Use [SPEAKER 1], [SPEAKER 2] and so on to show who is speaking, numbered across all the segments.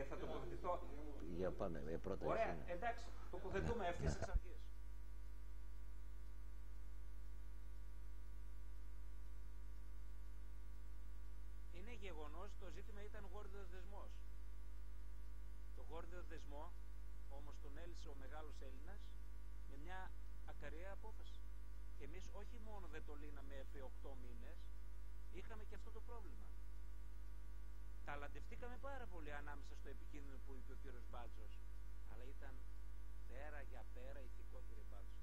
[SPEAKER 1] Θα τοποθετηθώ.
[SPEAKER 2] Για πάμε, πρώτα.
[SPEAKER 1] Ωραία, εντάξει, τοποθετούμε ευθύς εξ αρχής. Είναι γεγονός, το ζήτημα ήταν γόρδιος δεσμός. Το γόρδιο δεσμό όμως τον έλυσε ο μεγάλος Έλληνας με μια ακαριά απόφαση. Και εμείς όχι μόνο δεν το λύναμε επί 8 μήνες, είχαμε και αυτό το πρόβλημα. Ταλαντευτήκαμε πάρα πολύ ανάμεσα στο επικίνδυνο που είπε ο κύριος Μπάλτσος, αλλά ήταν πέρα για πέρα ηθικό, κύριε Μπάλτσο.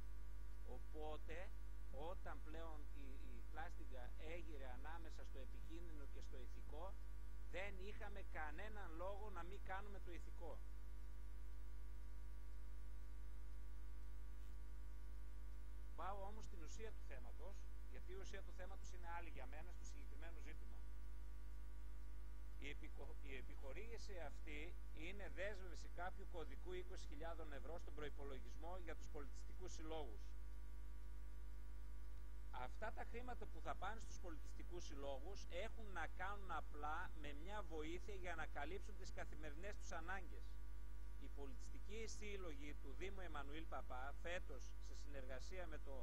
[SPEAKER 1] Οπότε, όταν πλέον η πλάστιγκα έγειρε ανάμεσα στο επικίνδυνο και στο ηθικό, δεν είχαμε κανέναν λόγο να μην κάνουμε το ηθικό. Πάω όμως στην ουσία του θέματος, γιατί η ουσία του θέματος είναι άλλη για μένα στο συγκεκριμένο ζήτημα. Η επιχορήγηση αυτή είναι δέσμευση κάποιου κωδικού 20.000 ευρώ στον προϋπολογισμό για τους πολιτιστικούς συλλόγους. Αυτά τα χρήματα που θα πάνε στους πολιτιστικούς συλλόγους έχουν να κάνουν απλά με μια βοήθεια για να καλύψουν τις καθημερινές τους ανάγκες. Οι πολιτιστικοί σύλλογοι του Δήμου Εμμανουήλ Παπά φέτος, σε συνεργασία με το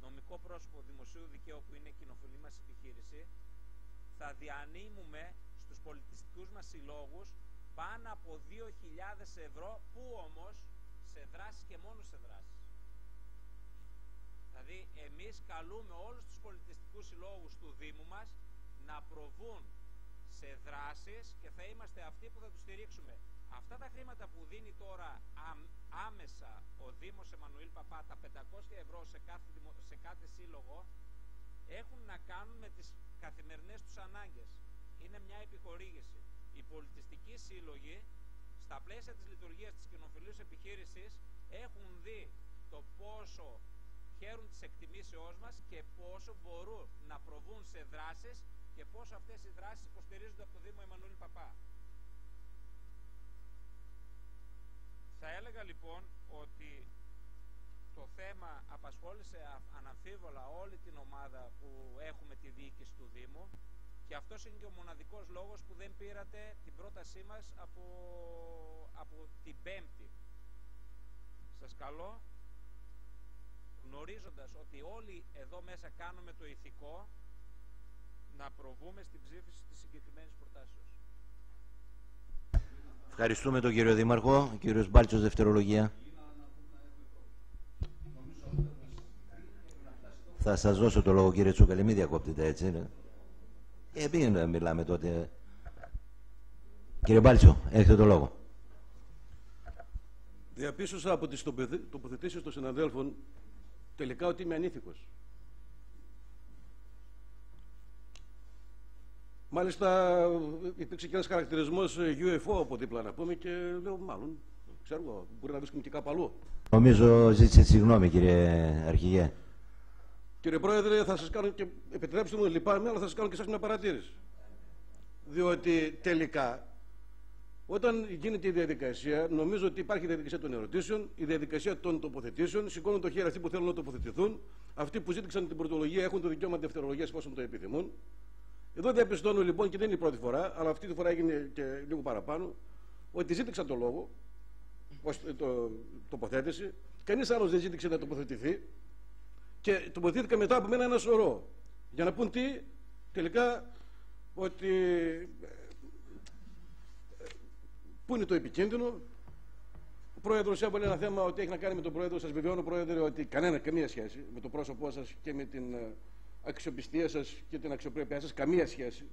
[SPEAKER 1] νομικό πρόσωπο Δημοσίου Δικαίου που είναι κοινοφιλή μας επιχείρηση, θα διανύμουμε στους πολιτιστικούς μας συλλόγους πάνω από 2.000 ευρώ, που όμως σε δράσεις και μόνο σε δράσεις. Δηλαδή εμείς καλούμε όλους τους πολιτιστικούς συλλόγους του Δήμου μας να προβούν σε δράσεις και θα είμαστε αυτοί που θα τους στηρίξουμε. Αυτά τα χρήματα που δίνει τώρα άμεσα ο Δήμος Εμμανουήλ Παπά, τα 500 ευρώ σε κάθε σύλλογο, έχουν να κάνουν με τις καθημερινές τους ανάγκες. Είναι μια επιχορήγηση. Οι πολιτιστικοί σύλλογοι, στα πλαίσια της λειτουργίας της κοινοφιλούς επιχείρησης, έχουν δει το πόσο χαίρουν τις εκτιμήσεώς μας και πόσο μπορούν να προβούν σε δράσεις και πόσο αυτές οι δράσεις υποστηρίζονται από το Δήμο Εμμανουήλ Παπά. Θα έλεγα λοιπόν ότι το θέμα απασχόλησε αναμφίβολα όλη την ομάδα που έχουμε τη διοίκηση του Δήμου και αυτός είναι και ο μοναδικός λόγος που δεν πήρατε την πρότασή μας από την Πέμπτη. Σας καλώ, γνωρίζοντας ότι όλοι εδώ μέσα κάνουμε το ηθικό, να προβούμε στην ψήφιση της συγκεκριμένης προτάσεως.
[SPEAKER 2] Ευχαριστούμε τον κύριο Δήμαρχο. Ο κύριος Μπάλτσος, δευτερολογία. Θα σας δώσω το λόγο, κύριε Τσούκαλη, μην διακόπτετε έτσι. Μην μιλάμε τότε. Κύριε Μπάλτσο, έχετε το λόγο.
[SPEAKER 3] Διαπίστωσα από τις τοποθετήσεις των συναδέλφων τελικά ότι είμαι ανήθικος. Μάλιστα υπήρξε και ένας χαρακτηρισμός UFO από δίπλα να πούμε και λέω μάλλον, ξέρω εγώ, μπορεί να βρίσκουμε και κάπου αλλού.
[SPEAKER 2] Νομίζω ζήτησε συγγνώμη, κύριε Αρχηγέ.
[SPEAKER 3] Κύριε Πρόεδρε, θα σας κάνω και επιτρέψτε μου, λυπάμαι, αλλά θα σας κάνω και εσάς μια παρατήρηση. Διότι τελικά, όταν γίνεται η διαδικασία, νομίζω ότι υπάρχει η διαδικασία των ερωτήσεων, η διαδικασία των τοποθετήσεων, σηκώνουν το χέρι αυτοί που θέλουν να τοποθετηθούν, αυτοί που ζήτησαν την πρωτολογία έχουν το δικαίωμα δευτερολογίας εφόσον το επιθυμούν. Εδώ διαπιστώνω λοιπόν, και δεν είναι η πρώτη φορά, αλλά αυτή τη φορά έγινε και λίγο παραπάνω, ότι ζήτηξαν το λόγο, ως τοποθέτηση, κανείς άλλος δεν ζήτηξε να τοποθετηθεί και τοποθετήθηκα μετά από μένα ένα σωρό. Για να πούν τι, τελικά, ότι πού είναι το επικίνδυνο. Ο πρόεδρος έβαλε ένα θέμα ότι έχει να κάνει με τον πρόεδρο. Σας βεβαιώνω, πρόεδρε, ότι καμία σχέση με το πρόσωπό σας και με την αξιοπιστία σας και την αξιοπρέπειά σας, καμία σχέση.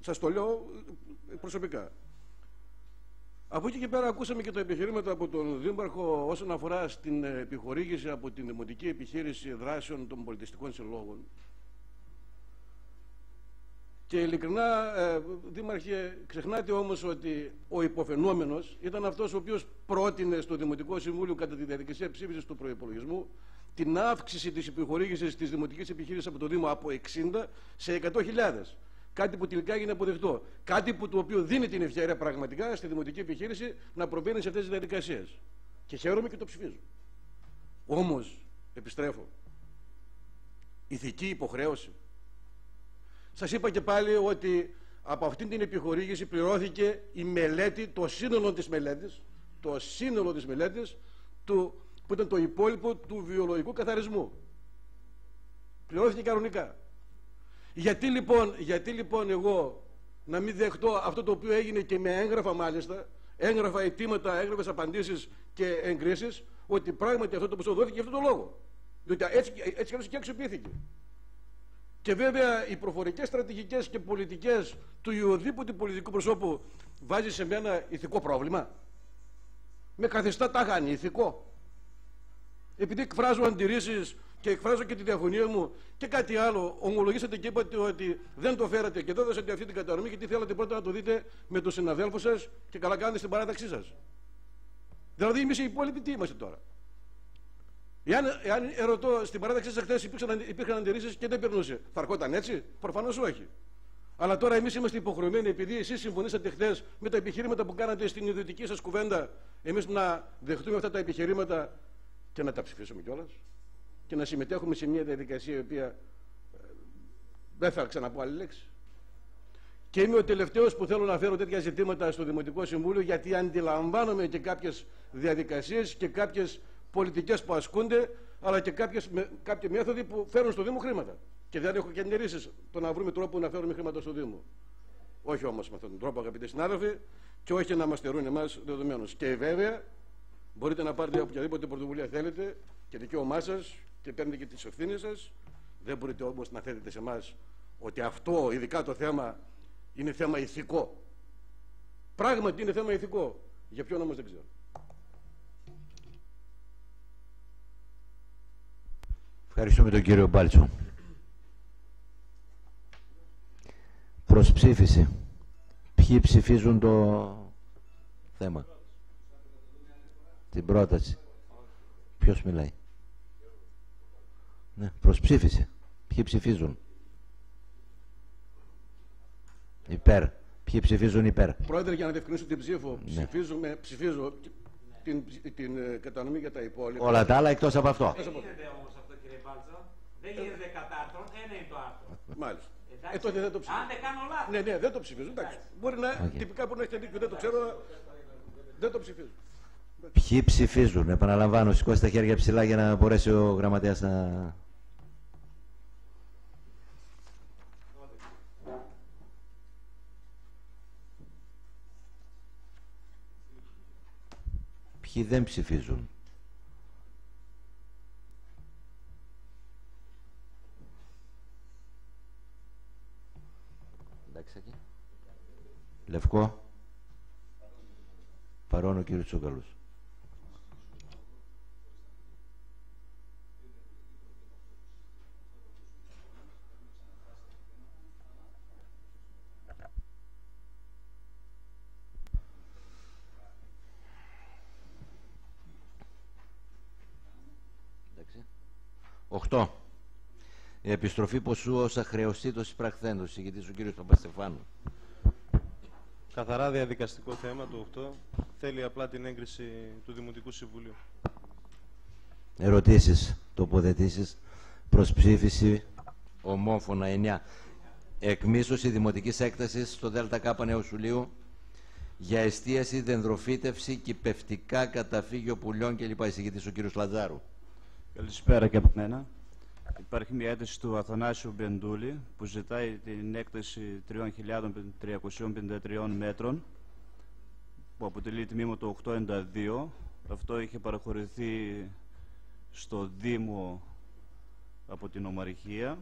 [SPEAKER 3] Σας το λέω προσωπικά. Από εκεί και πέρα ακούσαμε και τα επιχειρήματα από τον Δήμαρχο όσον αφορά στην επιχορήγηση από την Δημοτική Επιχείρηση Δράσεων των Πολιτιστικών Συλλόγων. Και ειλικρινά, Δήμαρχε, ξεχνάτε όμως ότι ο υποφαινόμενος ήταν αυτός ο οποίος πρότεινε στο Δημοτικό Συμβούλιο κατά τη διαδικασία ψήφισης του προϋπολογισμού την αύξηση της επιχορήγησης της Δημοτικής Επιχείρησης από το Δήμο από 60 σε 100.000. Κάτι που τελικά έγινε αποδεκτό. Κάτι που το οποίο δίνει την ευκαιρία πραγματικά στη Δημοτική Επιχείρηση να προβαίνει σε αυτές τις διαδικασίες. Και χαίρομαι και το ψηφίζω. Όμως, επιστρέφω, ηθική υποχρέωση. Σας είπα και πάλι ότι από αυτήν την επιχορήγηση πληρώθηκε η μελέτη, το σύνολο της μελέτης, που ήταν το υπόλοιπο του βιολογικού καθαρισμού. Πληρώθηκε κανονικά. Γιατί λοιπόν εγώ να μην δεχτώ αυτό το οποίο έγινε και με έγγραφα, μάλιστα, έγγραφα αιτήματα, έγγραφες απαντήσεις και εγκρίσεις, ότι πράγματι αυτό το ποσό δόθηκε για αυτόν τον λόγο. Διότι έτσι και αξιοποιήθηκε. Και βέβαια οι προφορικές στρατηγικές και πολιτικές του οποιοδήποτε πολιτικού προσώπου βάζει σε μένα ηθικό πρόβλημα. Με καθιστά τάχα ανήθικο. Επειδή εκφράζω αντιρρήσεις και εκφράζω και τη διαφωνία μου και κάτι άλλο, ομολογήσατε και είπατε ότι δεν το φέρατε και δεν δώσατε αυτή την κατανομή, γιατί θέλατε πρώτα να το δείτε με τους συναδέλφους σας και καλά κάνετε στην παράταξή σας. Δηλαδή εμείς οι υπόλοιποι τι είμαστε τώρα? Εάν ερωτώ, στην παράταξή σας χθες υπήρχαν αντιρρήσεις και δεν περνούσε, θα ερχόταν έτσι? Προφανώς όχι. Αλλά τώρα εμείς είμαστε υποχρεωμένοι, επειδή εσείς συμφωνήσατε χθες με τα επιχειρήματα που κάνατε στην ιδιωτική σας κουβέντα, εμείς να δεχτούμε αυτά τα επιχειρήματα και να τα ψηφίσουμε κιόλας και να συμμετέχουμε σε μια διαδικασία η οποία δεν θα ξαναπώ άλλη λέξη. Και είμαι ο τελευταίος που θέλω να φέρω τέτοια ζητήματα στο Δημοτικό Συμβούλιο, γιατί αντιλαμβάνομαι και κάποιες διαδικασίες και κάποιες πολιτικές που ασκούνται, αλλά και κάποιοι μέθοδοι που φέρουν στο Δήμο χρήματα. Και δεν έχω και αντιρρήσεις το να βρούμε τρόπο να φέρουμε χρήματα στο Δήμο. Όχι όμως με αυτόν τον τρόπο, αγαπητοί συνάδελφοι, και όχι να μας στερούν εμάς δεδομένως. Και βέβαια μπορείτε να πάρετε οποιαδήποτε πρωτοβουλία θέλετε και δικαίωμά σας και παίρνετε και τις ευθύνες σας. Δεν μπορείτε όμως να θέτετε σε εμάς ότι αυτό, ειδικά το θέμα, είναι θέμα ηθικό. Πράγματι είναι θέμα ηθικό. Για ποιον όμως δεν ξέρω.
[SPEAKER 2] Ευχαριστούμε τον κύριο Μπάλτσο. Προς ψήφιση. Ποιοι ψηφίζουν το θέμα? Την πρόταση. Ποιος μιλάει? Ναι, προς ψήφιση. Ποιοι ψηφίζουν? Υπέρ. Ποιοι ψηφίζουν υπέρ?
[SPEAKER 3] Πρόεδρε, για να διευκρινίσω την ψήφο, ναι. Ψηφίζω την κατανομή για τα υπόλοιπα.
[SPEAKER 2] Όλα τα άλλα εκτός από αυτό.
[SPEAKER 1] Δεν γίνεται όμως αυτό, κύριε Μπάλτσο. Δεν γίνεται κατά άρθρο. Ένα είναι το άρθρο.
[SPEAKER 3] Μάλιστα. Τότε δεν το ψηφίζω.
[SPEAKER 1] Αν δεν κάνω λάθος.
[SPEAKER 3] Ναι, δεν το ψηφίζω. Εντάξει. Μπορεί να τυπικά μπορεί να έχετε δίκιο, δεν το ξέρω. Δεν το ψηφίζω.
[SPEAKER 2] Ποιοι ψηφίζουν? Επαναλαμβάνω, σηκώστε τα χέρια ψηλά για να μπορέσει ο γραμματέας να... Ποιοι δεν ψηφίζουν? Εντάξει, εκεί. Λευκό. Παρόν ο κύριος Τσούκαλος. Εντάξει. 8. Η επιστροφή ποσού ως αχρεωστήτως πραχθέντος. Συγκεκριτής ο κύριος Παπαστεφάνου.
[SPEAKER 4] Καθαρά διαδικαστικό θέμα το 8. Θέλει απλά την έγκριση του Δημοτικού Συμβουλίου.
[SPEAKER 2] Ερωτήσεις, τοποθετήσεις, προς ψήφιση, ομόφωνα 9. Εκμίσωση δημοτικής έκτασης στο ΔΚ Νέου Σουλίου για εστίαση, δενδροφύτευση, κηπευτικά, καταφύγιο πουλιών κλπ. Εισηγητής ο κύριος Λατζάρου.
[SPEAKER 5] Καλησπέρα και από μένα. Υπάρχει μια αίτηση του Αθανάσιου Μπεντούλη που ζητάει την έκταση 3.353 μέτρων που αποτελεί τμήμα του 892. Αυτό είχε παραχωρηθεί στο Δήμο από την Ομαρχία.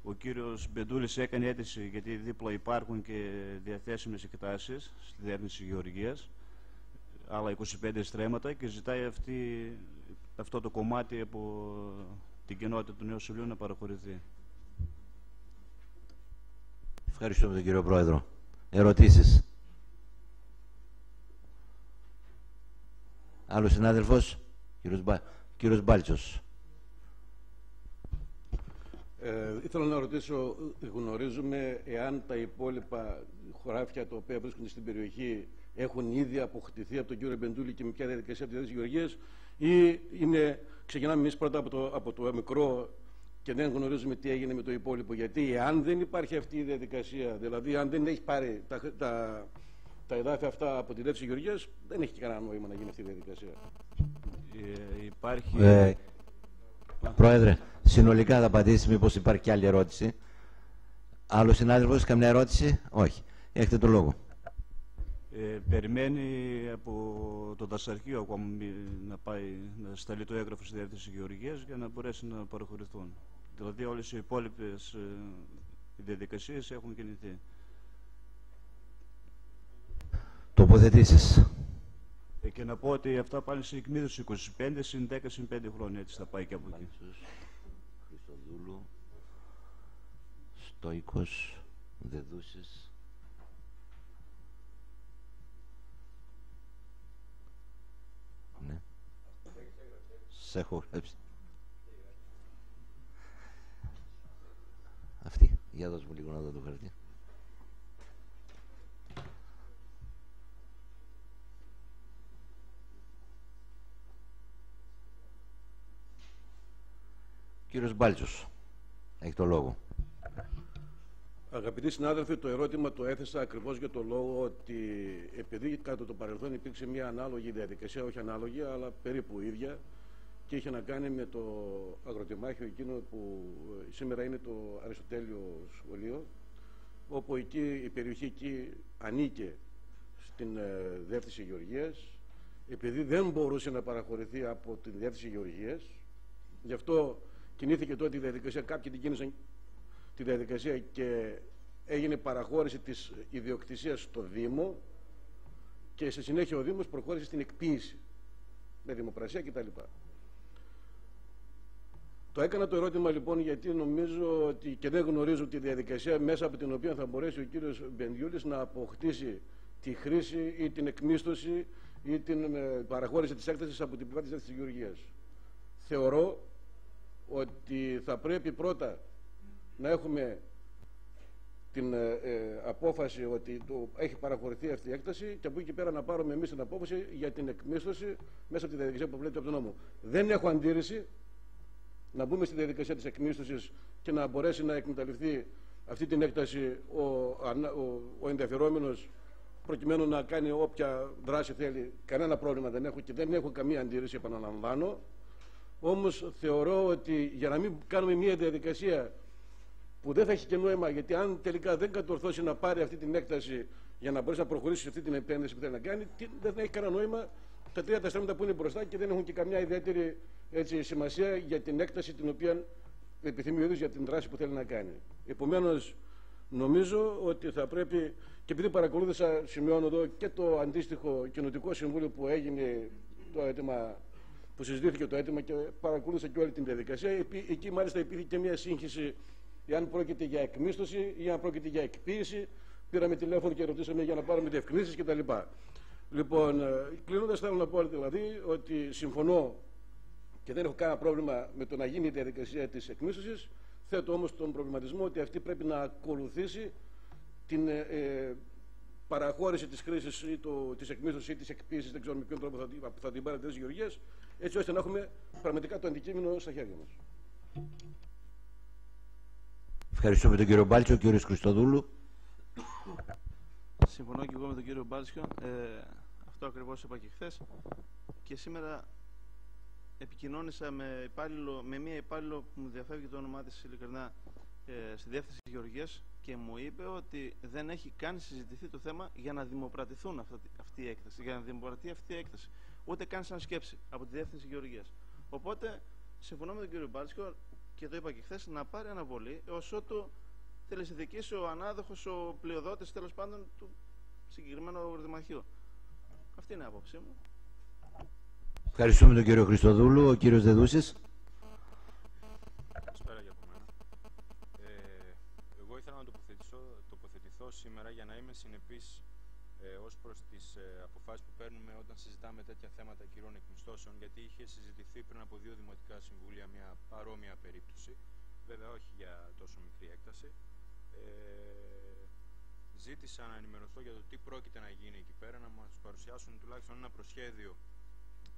[SPEAKER 5] Ο κύριος Μπεντούλης έκανε αίτηση γιατί δίπλα υπάρχουν και διαθέσιμες εκτάσεις στη Διεύθυνση Γεωργίας, άλλα 25 στρέμματα, και ζητάει αυτό το κομμάτι από την κοινότητα του Νέου Σουλίου να παραχωρηθεί.
[SPEAKER 2] Ευχαριστούμε τον κύριο Πρόεδρο. Ερωτήσεις? Άλλος συνάδελφος? Κύριος Μπάλτσος.
[SPEAKER 3] Ήθελα να ρωτήσω, γνωρίζουμε εάν τα υπόλοιπα χωράφια τα οποία βρίσκονται στην περιοχή έχουν ήδη αποκτηθεί από τον κύριο Μπεντούλη και με ποια διαδικασία από τη Διεύθυνση Γεωργίας, ή ξεκινάμε εμείς πρώτα από το μικρό και δεν γνωρίζουμε τι έγινε με το υπόλοιπο. Γιατί αν δεν υπάρχει αυτή η διαδικασία, δηλαδή αν δεν έχει πάρει τα εδάφια αυτά από τη Διεύθυνση Γεωργίας, δεν έχει κανένα νόημα να γίνει αυτή η διαδικασία.
[SPEAKER 5] Υπάρχει...
[SPEAKER 2] Πρόεδρε, συνολικά θα απαντήσει, μήπως υπάρχει και άλλη ερώτηση. Άλλος συνάδελφος, καμιά ερώτηση? Όχι. Έχετε το λόγο.
[SPEAKER 5] Περιμένει από το δασαρχείο ακόμα να σταλεί το έγγραφο στη Διεύθυνση Γεωργίας για να μπορέσει να παραχωρηθούν. Δηλαδή όλες οι υπόλοιπες διαδικασίες έχουν κινηθεί.
[SPEAKER 2] Τοποθετήσεις.
[SPEAKER 5] Και να πω ότι αυτά πάνε σε εκμίδωση 25 συν 10 συν 5 χρόνια, έτσι θα πάει και από εκεί.
[SPEAKER 2] Χριστοδούλου, Στόικος, Δεδούσης. Ναι. Σε έχω γράψει. Αυτή. Για δώσ' μου λίγο να δω το χαρτί. Κύριος Μπάλτσος, έχει το λόγο.
[SPEAKER 3] Αγαπητοί συνάδελφοι, το ερώτημα το έθεσα ακριβώς για το λόγο ότι επειδή κατά το παρελθόν υπήρξε μια ανάλογη διαδικασία, όχι ανάλογη, αλλά περίπου ίδια, και είχε να κάνει με το αγροτεμάχιο εκείνο που σήμερα είναι το Αριστοτέλειο Σχολείο, όπου εκεί, η περιοχή εκεί ανήκε στην Διεύθυνση Γεωργίας, επειδή δεν μπορούσε να παραχωρηθεί από την Διεύθυνση Γεωργίας, γι' αυτό κινήθηκε τότε η διαδικασία, κάποιοι την κίνησαν τη διαδικασία και έγινε παραχώρηση της ιδιοκτησίας στο Δήμο και στη συνέχεια ο Δήμος προχώρησε στην εκποίηση με δημοπρασία κτλ. Το έκανα το ερώτημα λοιπόν γιατί νομίζω ότι και δεν γνωρίζω τη διαδικασία μέσα από την οποία θα μπορέσει ο κύριος Μπενδιούλης να αποκτήσει τη χρήση ή την εκμίσθωση ή την παραχώρηση της έκτασης από την πλευρά της Γεωργίας. Θεωρώ ότι θα πρέπει πρώτα να έχουμε την απόφαση ότι έχει παραχωρηθεί αυτή η έκταση και από εκεί και πέρα να πάρουμε εμείς την απόφαση για την εκμίσθωση μέσα από τη διαδικασία που προβλέπεται από τον νόμο. Δεν έχω αντίρρηση να μπούμε στη διαδικασία της εκμίσθωσης και να μπορέσει να εκμεταλλευτεί αυτή την έκταση ο ενδιαφερόμενος προκειμένου να κάνει όποια δράση θέλει. Κανένα πρόβλημα δεν έχω και δεν έχω καμία αντίρρηση, επαναλαμβάνω. Όμως θεωρώ ότι για να μην κάνουμε μια διαδικασία που δεν θα έχει και νόημα, γιατί αν τελικά δεν κατορθώσει να πάρει αυτή την έκταση για να μπορέσει να προχωρήσει σε αυτή την επένδυση που θέλει να κάνει, δεν θα έχει κανένα νόημα τα τρία ταστρέμματα που είναι μπροστά και δεν έχουν και καμιά ιδιαίτερη σημασία για την έκταση την οποία επιθυμεί ο ίδιος για την δράση που θέλει να κάνει. Επομένως, νομίζω ότι θα πρέπει, και επειδή παρακολούθησα, σημειώνω εδώ και το αντίστοιχο κοινοτικό συμβούλιο που έγινε το αίτημα, που συζητήθηκε το αίτημα και παρακολούθησα και όλη την διαδικασία, εκεί μάλιστα υπήρχε και μια σύγχυση εάν πρόκειται για εκμίσθωση ή αν πρόκειται για εκποίηση. Πήραμε τηλέφωνο και ρωτήσαμε για να πάρουμε διευκρινήσεις κτλ. Λοιπόν, κλείνοντας, θέλω να πω δηλαδή ότι συμφωνώ και δεν έχω κανένα πρόβλημα με το να γίνει η διαδικασία της εκμίσθωσης. Θέτω όμως τον προβληματισμό ότι αυτή πρέπει να ακολουθήσει την παραχώρηση της χρήσης ή της εκμίσθωσης ή της εκποίησης, δεν ξέρω με ποιον τρόπο θα την πάρει της Γεωργίας, έτσι ώστε να έχουμε πραγματικά το αντικείμενο στα χέρια μας.
[SPEAKER 2] Ευχαριστούμε τον κύριο Μπάλτσο. Κύριο Χριστοδούλου.
[SPEAKER 6] Συμφωνώ και εγώ με τον κύριο Μπάλτσο. Αυτό ακριβώς είπα και χθες. Και σήμερα επικοινώνησα με μία υπάλληλο που μου διαφεύγει το όνομά της ειλικρινά στη Διεύθυνση Γεωργίας και μου είπε ότι δεν έχει καν συζητηθεί το θέμα για να δημοπρατηθούν αυτή η έκταση, για να δημοπρατηθεί αυτή η έκταση. Ούτε καν σαν σκέψη από τη Διεύθυνση Γεωργίας. Οπότε συμφωνώ με τον κύριο Μπάλτσο και το είπα και χθες, να πάρει αναβολή έως ότου τελεσυνδικήσει ο ανάδοχος, ο πλειοδότης τέλος πάντων του συγκεκριμένου αγροτεμαχίου. Αυτή είναι η άποψή μου.
[SPEAKER 2] Ευχαριστούμε τον κύριο Χριστοδούλου. Ο κύριος Δεδούσης.
[SPEAKER 7] Καλησπέρα για από μένα. Εγώ ήθελα να τοποθετηθώ σήμερα για να είμαι συνεπής ως προς τις αποφάσεις που παίρνουμε όταν συζητάμε τέτοια θέματα κυρών εκμισθώσεων, γιατί είχε συζητηθεί πριν από 2 δημοτικά συμβούλια μια παρόμοια περίπτωση, βέβαια όχι για τόσο μικρή έκταση. Ζήτησα να ενημερωθώ για το τι πρόκειται να γίνει εκεί πέρα, να μας παρουσιάσουν τουλάχιστον ένα προσχέδιο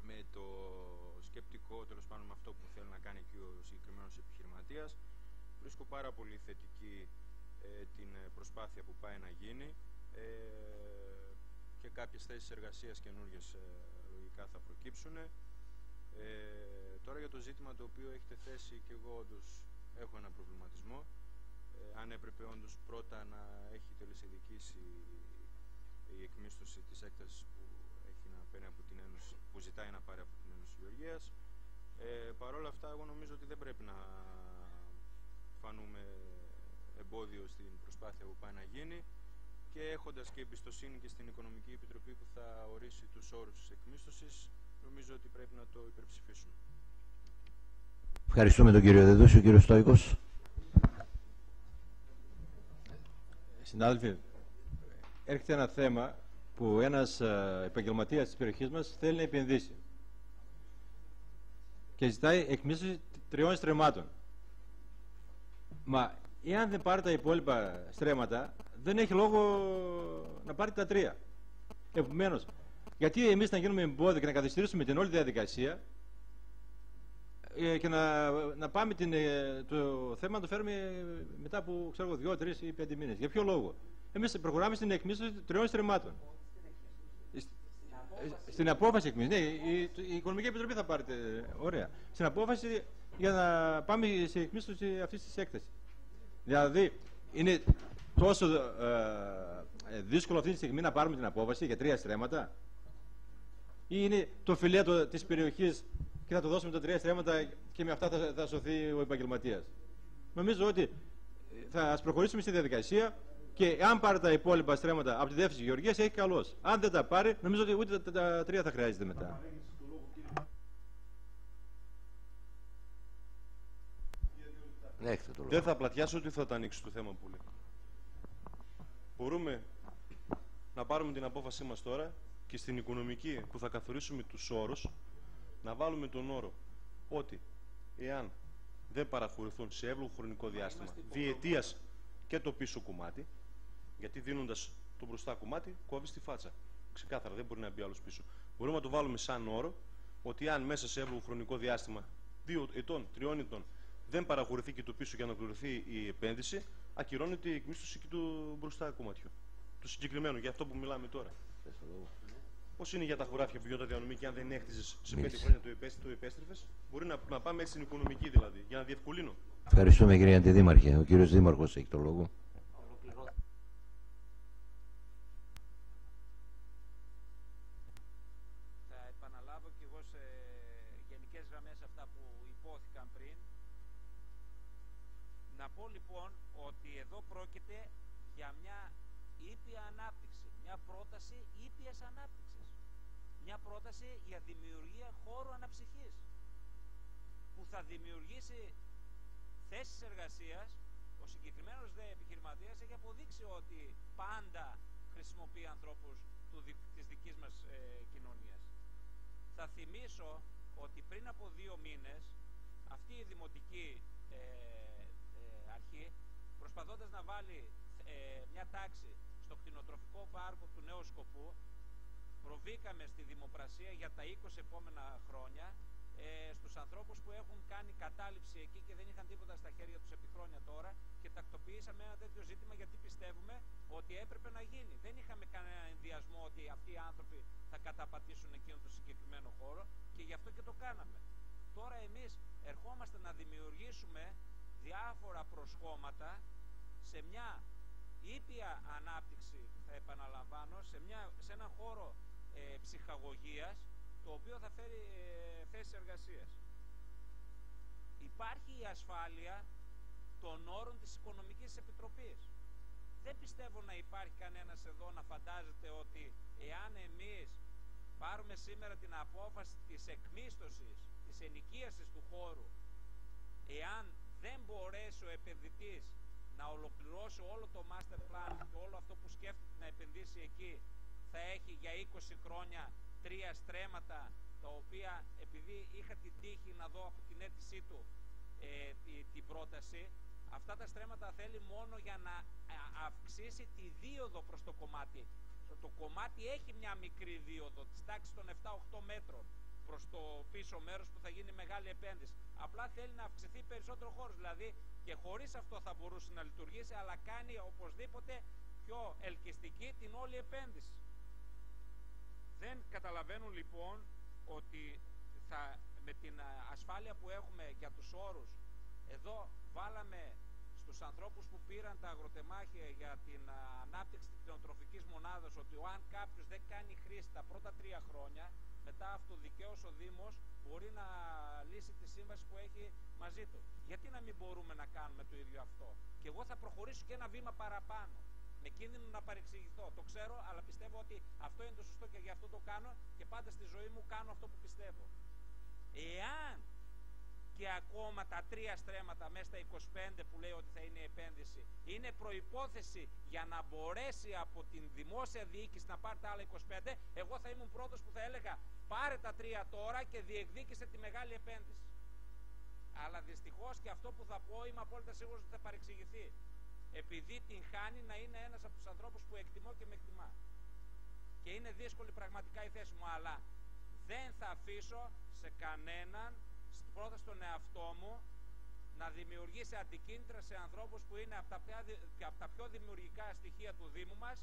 [SPEAKER 7] με το σκεπτικό, τέλος πάντων με αυτό που θέλει να κάνει εκεί ο συγκεκριμένος επιχειρηματίας. Βρίσκω πάρα πολύ θετική την προσπάθεια που πάει να γίνει και κάποιες θέσεις εργασίας καινούργιες λογικά θα προκύψουν. Τώρα για το ζήτημα το οποίο έχετε θέσει, και εγώ όντως έχω ένα προβληματισμό. Αν έπρεπε όντως πρώτα να έχει τελεσιδικήσει η εκμίσθωση της έκτασης που έχει να παίρνει από την Ένωση, που ζητάει να πάρει από την Ένωση Γεωργίας. Παρ' όλα αυτά, εγώ νομίζω ότι δεν πρέπει να φανούμε εμπόδιο στην προσπάθεια που πάει να γίνει, και έχοντας και εμπιστοσύνη και στην Οικονομική Επιτροπή που θα ορίσει τους όρους της εκμίσθωσης, νομίζω ότι πρέπει να το υπερψηφίσουμε.
[SPEAKER 2] Ευχαριστούμε τον κύριο Δεδούση. Ο κύριος Στόικος.
[SPEAKER 8] Συνάδελφοι, έρχεται ένα θέμα που ένας επαγγελματίας της περιοχής μας θέλει να επενδύσει και ζητάει εκμίσθωση 3 στρεμμάτων. Μα εάν δεν πάρει τα υπόλοιπα στρέμματα, δεν έχει λόγο να πάρει τα 3. Επομένως, γιατί εμείς να γίνουμε εμπόδιο και να καθυστερήσουμε την όλη διαδικασία και να πάμε το θέμα να το φέρουμε μετά από 2, 3 ή 5 μήνες. Για ποιο λόγο? Εμείς προχωράμε στην εκμίσθωση 3 στρεμμάτων. Στην απόφαση εκμίσθωση. Ναι, η Οικονομική Επιτροπή θα πάρετε. Ωραία. Στην απόφαση για να πάμε σε εκμίσθωση αυτής της έκτασης. Δηλαδή, είναι τόσο δύσκολο αυτή τη στιγμή να πάρουμε την απόφαση για 3 στρέμματα, ή είναι το φιλέτο της περιοχής και θα το δώσουμε τα 3 στρέμματα και με αυτά θα σωθεί ο επαγγελματίας? Νομίζω ότι θα προχωρήσουμε στη διαδικασία και αν πάρει τα υπόλοιπα στρέμματα από τη Διεύθυνση Γεωργίας, έχει καλώς. Αν δεν τα πάρει, νομίζω ότι ούτε τα 3 θα χρειάζεται μετά.
[SPEAKER 4] Δεν θα πλατιάσω, ότι θα το ανοίξω το θέμα πολύ. Μπορούμε να πάρουμε την απόφασή μας τώρα και στην οικονομική που θα καθορίσουμε τους όρους να βάλουμε τον όρο ότι εάν δεν παραχωρηθούν σε εύλογο χρονικό διάστημα διετίας και το πίσω κομμάτι, γιατί δίνοντας το μπροστά κομμάτι κόβει τη φάτσα. Ξεκάθαρα, δεν μπορεί να μπει άλλος πίσω. Μπορούμε να το βάλουμε σαν όρο ότι αν μέσα σε εύλογο χρονικό διάστημα 2 ετών, 3 ετών δεν παραχωρηθεί και το πίσω για να ολοκληρωθεί η επένδυση, ακυρώνεται η εκμίσθωση και του μπροστά κομματιού. Το συγκεκριμένο, για αυτό που μιλάμε τώρα. Πώς είναι για τα χωράφια που γίνονται διανομή και αν δεν έκτιζες σε 5 χρόνια το επέστρεφες, μπορεί να πάμε έτσι στην οικονομική δηλαδή, για να διευκολύνω.
[SPEAKER 2] Ευχαριστούμε κύριε Αντιδήμαρχε. Ο κύριος Δήμαρχος έχει το λόγο.
[SPEAKER 1] Θα επαναλάβω και εγώ σε γενικές γραμμές αυτά που υπόθηκαν πριν. Να πω λοιπόν ότι εδώ πρόκειται για μια ήπια ανάπτυξη, μια πρόταση ήπιας ανάπτυξης, μια πρόταση για δημιουργία χώρου αναψυχής που θα δημιουργήσει θέσεις εργασίας. Ο συγκεκριμένος δε επιχειρηματίας έχει αποδείξει ότι πάντα χρησιμοποιεί ανθρώπους της δικής μας κοινωνίας. Θα θυμίσω ότι πριν από 2 μήνες αυτή η δημοτική αρχή, προσπαθώντας να βάλει μια τάξη στο κτηνοτροφικό πάρκο του Νέου Σκοπού, προβήκαμε στη δημοπρασία για τα 20 επόμενα χρόνια στους ανθρώπους που έχουν κάνει κατάληψη εκεί και δεν είχαν τίποτα στα χέρια τους επί χρόνια τώρα, και τακτοποιήσαμε ένα τέτοιο ζήτημα γιατί πιστεύουμε ότι έπρεπε να γίνει. Δεν είχαμε κανένα ενδιασμό ότι αυτοί οι άνθρωποι θα καταπατήσουν εκείνο το συγκεκριμένο χώρο, και γι' αυτό και το κάναμε. Τώρα εμείς ερχόμαστε να δημιουργήσουμε διάφορα προσχώματα σε μια ήπια ανάπτυξη, θα επαναλαμβάνω, σε ένα χώρο ψυχαγωγίας, το οποίο θα φέρει θέσεις εργασίας. Υπάρχει η ασφάλεια των όρων της Οικονομικής Επιτροπής. Δεν πιστεύω να υπάρχει κανένας εδώ να φαντάζεται ότι εάν εμείς πάρουμε σήμερα την απόφαση της εκμίσθωσης, της ενοικίασης του χώρου, εάν δεν μπορέσει ο επενδυτής να ολοκληρώσει όλο το master plan και όλο αυτό που σκέφτεται να επενδύσει εκεί, θα έχει για 20 χρόνια 3 στρέμματα, τα οποία επειδή είχα την τύχη να δω από την αίτησή του την πρόταση, αυτά τα στρέμματα θέλει μόνο για να αυξήσει τη δίωδο προς το κομμάτι. Το κομμάτι έχει μια μικρή δίωδο της τάξης των 7-8 μέτρων. προς το πίσω μέρος που θα γίνει μεγάλη επένδυση. Απλά θέλει να αυξηθεί περισσότερο χώρος, δηλαδή και χωρίς αυτό θα μπορούσε να λειτουργήσει, αλλά κάνει οπωσδήποτε πιο ελκυστική την όλη επένδυση. Δεν καταλαβαίνουν λοιπόν ότι με την ασφάλεια που έχουμε για τους όρους, εδώ βάλαμε στους ανθρώπους που πήραν τα αγροτεμάχια για την ανάπτυξη της κτηνοτροφικής μονάδας, ότι αν κάποιος δεν κάνει χρήση τα πρώτα 3 χρόνια, μετά αυτοδικαίως ο Δήμος μπορεί να λύσει τη σύμβαση που έχει μαζί του. Γιατί να μην μπορούμε να κάνουμε το ίδιο αυτό? Και εγώ θα προχωρήσω και ένα βήμα παραπάνω, με κίνδυνο να παρεξηγηθώ. Το ξέρω, αλλά πιστεύω ότι αυτό είναι το σωστό και γι' αυτό το κάνω και πάντα στη ζωή μου κάνω αυτό που πιστεύω. Εάν και ακόμα τα 3 στρέμματα μέσα στα 25 που λέει ότι θα είναι επένδυση είναι προϋπόθεση για να μπορέσει από την δημόσια διοίκηση να πάρει τα άλλα 25, εγώ θα ήμουν πρώτος που θα έλεγα πάρε τα 3 τώρα και διεκδίκησε τη μεγάλη επένδυση. Αλλά δυστυχώς και αυτό που θα πω είμαι απόλυτα σίγουρος ότι θα παρεξηγηθεί, επειδή την χάνει να είναι ένας από τους ανθρώπους που εκτιμώ και με εκτιμά. Και είναι δύσκολη πραγματικά η θέση μου, αλλά δεν θα αφήσω σε κανέναν, πρώτα στον εαυτό μου, να δημιουργήσει αντικίνητρα σε ανθρώπους που είναι από τα πιο δημιουργικά στοιχεία του Δήμου μας,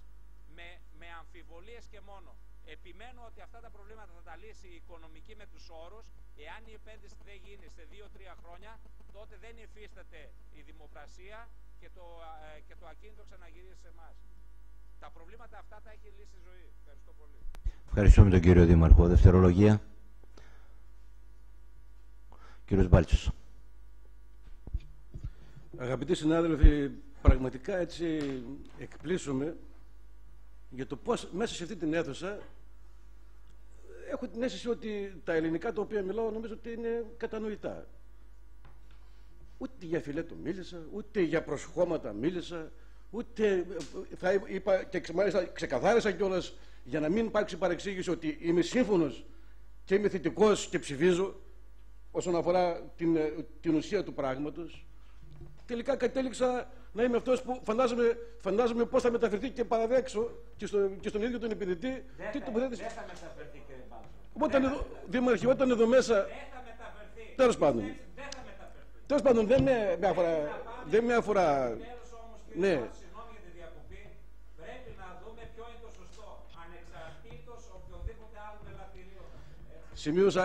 [SPEAKER 1] με αμφιβολίες και μόνο. Επιμένω ότι αυτά τα προβλήματα θα τα λύσει η οικονομική με τους όρους. Εάν η επένδυση δεν γίνει σε 2-3 χρόνια, τότε δεν υφίσταται η δημοπρασία και το ακίνητο ξαναγυρίζει σε εμάς. Τα προβλήματα αυτά τα έχει λύσει η ζωή. Ευχαριστώ πολύ.
[SPEAKER 2] Ευχαριστούμε τον κύριο Δήμαρχο. Δευτερολογία. Κύριος Μπάλτσος.
[SPEAKER 3] Αγαπητοί συνάδελφοι, πραγματικά έτσι εκπλήσωμαι για το πώς μέσα σε αυτή την αίθουσα έχω την αίσθηση ότι τα ελληνικά τα οποία μιλάω νομίζω ότι είναι κατανοητά. Ούτε για φιλέτο μίλησα, ούτε για προσχώματα μίλησα, ούτε θα είπα και ξεκαθάρισα κιόλας για να μην υπάρξει παρεξήγηση ότι είμαι σύμφωνος και είμαι θετικός και ψηφίζω όσον αφορά την ουσία του πράγματος. Τελικά κατέληξα να είμαι αυτός που φαντάζομαι πώς θα μεταφερθεί και παραδέξω και στον ίδιο τον επενδυτή.
[SPEAKER 1] Δεν θα μεταφερθεί, κύριε
[SPEAKER 3] Μπάλτσο. Δήμαρχε, όταν εδώ μέσα...
[SPEAKER 1] Δεν θα μεταφερθεί.
[SPEAKER 3] Τέλος πάντων. Τέλος πάντων, δεν με αφορά... Ναι.
[SPEAKER 1] Συγγνώμη για τη διακοπή. Πρέπει να δούμε ποιο είναι το σωστό, ανεξαρτήτως οποιοδήποτε άλλων ελαττηρίων.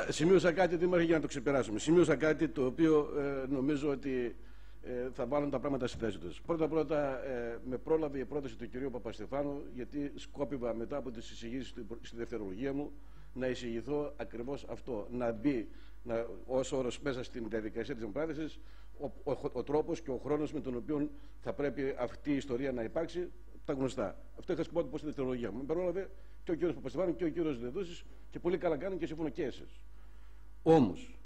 [SPEAKER 3] Σημείωσα κάτι, Δήμαρχε, για να το ξεπεράσουμε. Σημείωσα κάτι το οποίο νομίζω ότι θα βάλουν τα πράγματα στη θέση τους. Πρώτα, με πρόλαβε η πρόταση του κυρίου Παπαστεφάνου, γιατί σκόπιβα μετά από τις εισηγήσεις στη δευτερολογία μου να εισηγηθώ ακριβώς αυτό. Να μπει ως όρος μέσα στην διαδικασία της δημοπράτησης ο τρόπος και ο χρόνος με τον οποίο θα πρέπει αυτή η ιστορία να υπάρξει, τα γνωστά. Αυτό είχα σκοπό στη δευτερολογία μου. Με πρόλαβε και ο κύριος Παπαστεφάνου και ο κύριος Δεδούσης και πολύ καλά κάνουν και συμφωνώ και εσείς. Όμως,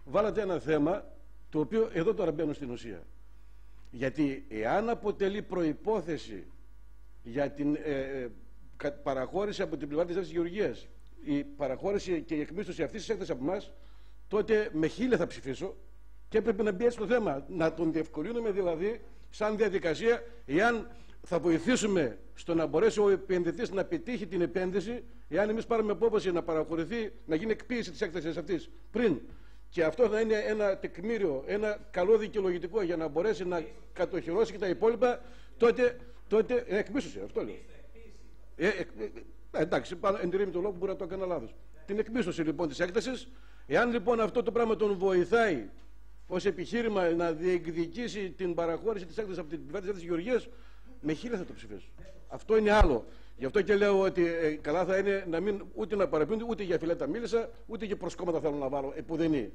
[SPEAKER 3] βάλατε ένα θέμα το οποίο εδώ τώρα μπαίνω στην ουσία. Γιατί εάν αποτελεί προϋπόθεση για την παραχώρηση από την πλευρά της Γεωργίας, η παραχώρηση και η εκμίσθωση αυτής της έκθεσης από εμάς, τότε με χίλια θα ψηφίσω και έπρεπε να μπει έτσι το θέμα. Να τον διευκολύνουμε δηλαδή σαν διαδικασία, εάν θα βοηθήσουμε στο να μπορέσει ο επενδυτής να πετύχει την επένδυση, εάν εμείς πάρουμε απόφαση να παραχωρηθεί, να γίνει εκποίηση της έκθεσης αυτής πριν. Και αυτό θα είναι ένα τεκμήριο, ένα καλό δικαιολογητικό για να μπορέσει να κατοχυρώσει και τα υπόλοιπα, τότε εκμίσωση, αυτό λέω. Εντάξει, εντηρεί με τον λόγο που μπορεί να το έκανα λάθος. Την εκμίσωση λοιπόν της έκτασης, εάν λοιπόν αυτό το πράγμα τον βοηθάει ως επιχείρημα να διεκδικήσει την παραχώρηση της έκτασης από την πλευρά της Γεωργίας, με χίλια θα το ψηφίσω. Αυτό είναι άλλο. Γι' αυτό και λέω ότι καλά θα είναι να μην ούτε να παραποιούνται, ούτε για φιλέτα μίλησα, ούτε για προσκόμματα θέλω να βάλω, επουδενή.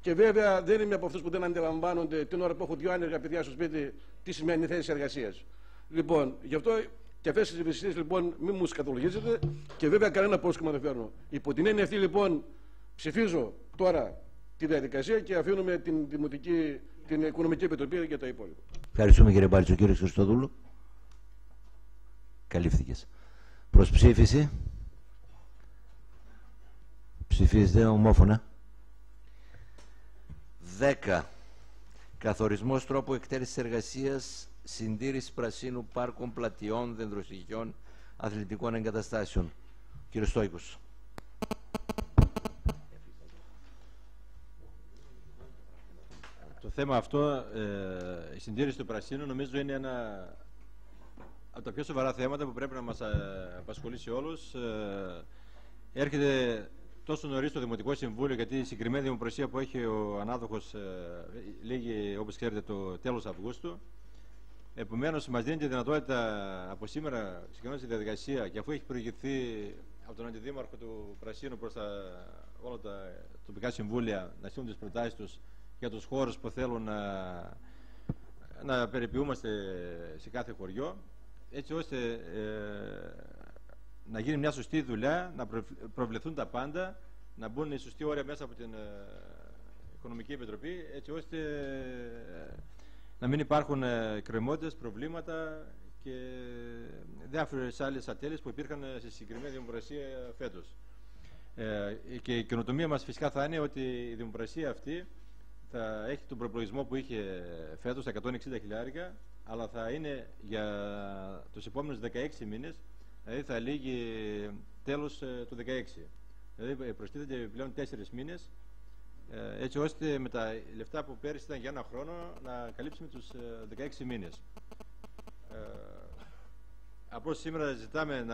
[SPEAKER 3] Και βέβαια δεν είμαι από αυτούς που δεν αντιλαμβάνονται την ώρα που έχω 2 άνεργα παιδιά στο σπίτι τι σημαίνει θέση εργασίας. Λοιπόν, γι' αυτό και αυτές τις ευαισθησίες λοιπόν μην μου σκατολογίζετε και βέβαια κανένα πρόσκομα δεν φέρνω. Υπό την έννοια αυτή λοιπόν ψηφίζω τώρα τη διαδικασία και αφήνουμε την Οικονομική Επιτροπή για τα υπόλοιπα.
[SPEAKER 2] Ευχαριστούμε κύριε Μπάλτσο. Κύριε Χριστοδούλου. Καλύφθηκες. Προς ψήφιση. Ψηφίζεται ομόφωνα. 10. Καθορισμός τρόπου εκτέλεσης εργασίας, συντήρηση πρασίνου πάρκων, πλατιών, δεντροστοιχειών, αθλητικών εγκαταστάσεων. Κύριε Στόικος.
[SPEAKER 8] Το θέμα αυτό, η συντήρηση του πρασίνου, νομίζω είναι ένα από τα πιο σοβαρά θέματα που πρέπει να μας απασχολήσει όλους. Έρχεται τόσο νωρίς το Δημοτικό Συμβούλιο, γιατί η συγκεκριμένη δημοπρασία που έχει ο ανάδοχος λήγει, όπως ξέρετε, το τέλος Αυγούστου. Επομένως, μας δίνει τη δυνατότητα από σήμερα, συγκεκριμένα στη διαδικασία, και αφού έχει προηγηθεί από τον Αντιδήμαρχο του Πρασίνου προς όλα τα τοπικά συμβούλια, να στείλουν τις προτάσεις τους για τους χώρους που θέλουν να περιποιούμαστε σε κάθε χωριό, έτσι ώστε να γίνει μια σωστή δουλειά, να προβλεφθούν τα πάντα, να μπουν οι σωστοί όρια μέσα από την Οικονομική Επιτροπή, έτσι ώστε να μην υπάρχουν κρεμότητες, προβλήματα και διάφορες άλλες ατέλειες που υπήρχαν σε συγκεκριμένη δημοπρασία φέτος. Και η καινοτομία μας φυσικά θα είναι ότι η δημοπρασία αυτή θα έχει τον προπολογισμό που είχε φέτος, τα 160 χιλιάρικα, αλλά θα είναι για τους επόμενους 16 μήνες, δηλαδή θα λήγει τέλος του 16. Δηλαδή προστίθεται πλέον 4 μήνες, έτσι ώστε με τα λεφτά που πέρυσι ήταν για ένα χρόνο να καλύψουμε τους 16 μήνες. Απλώς σήμερα ζητάμε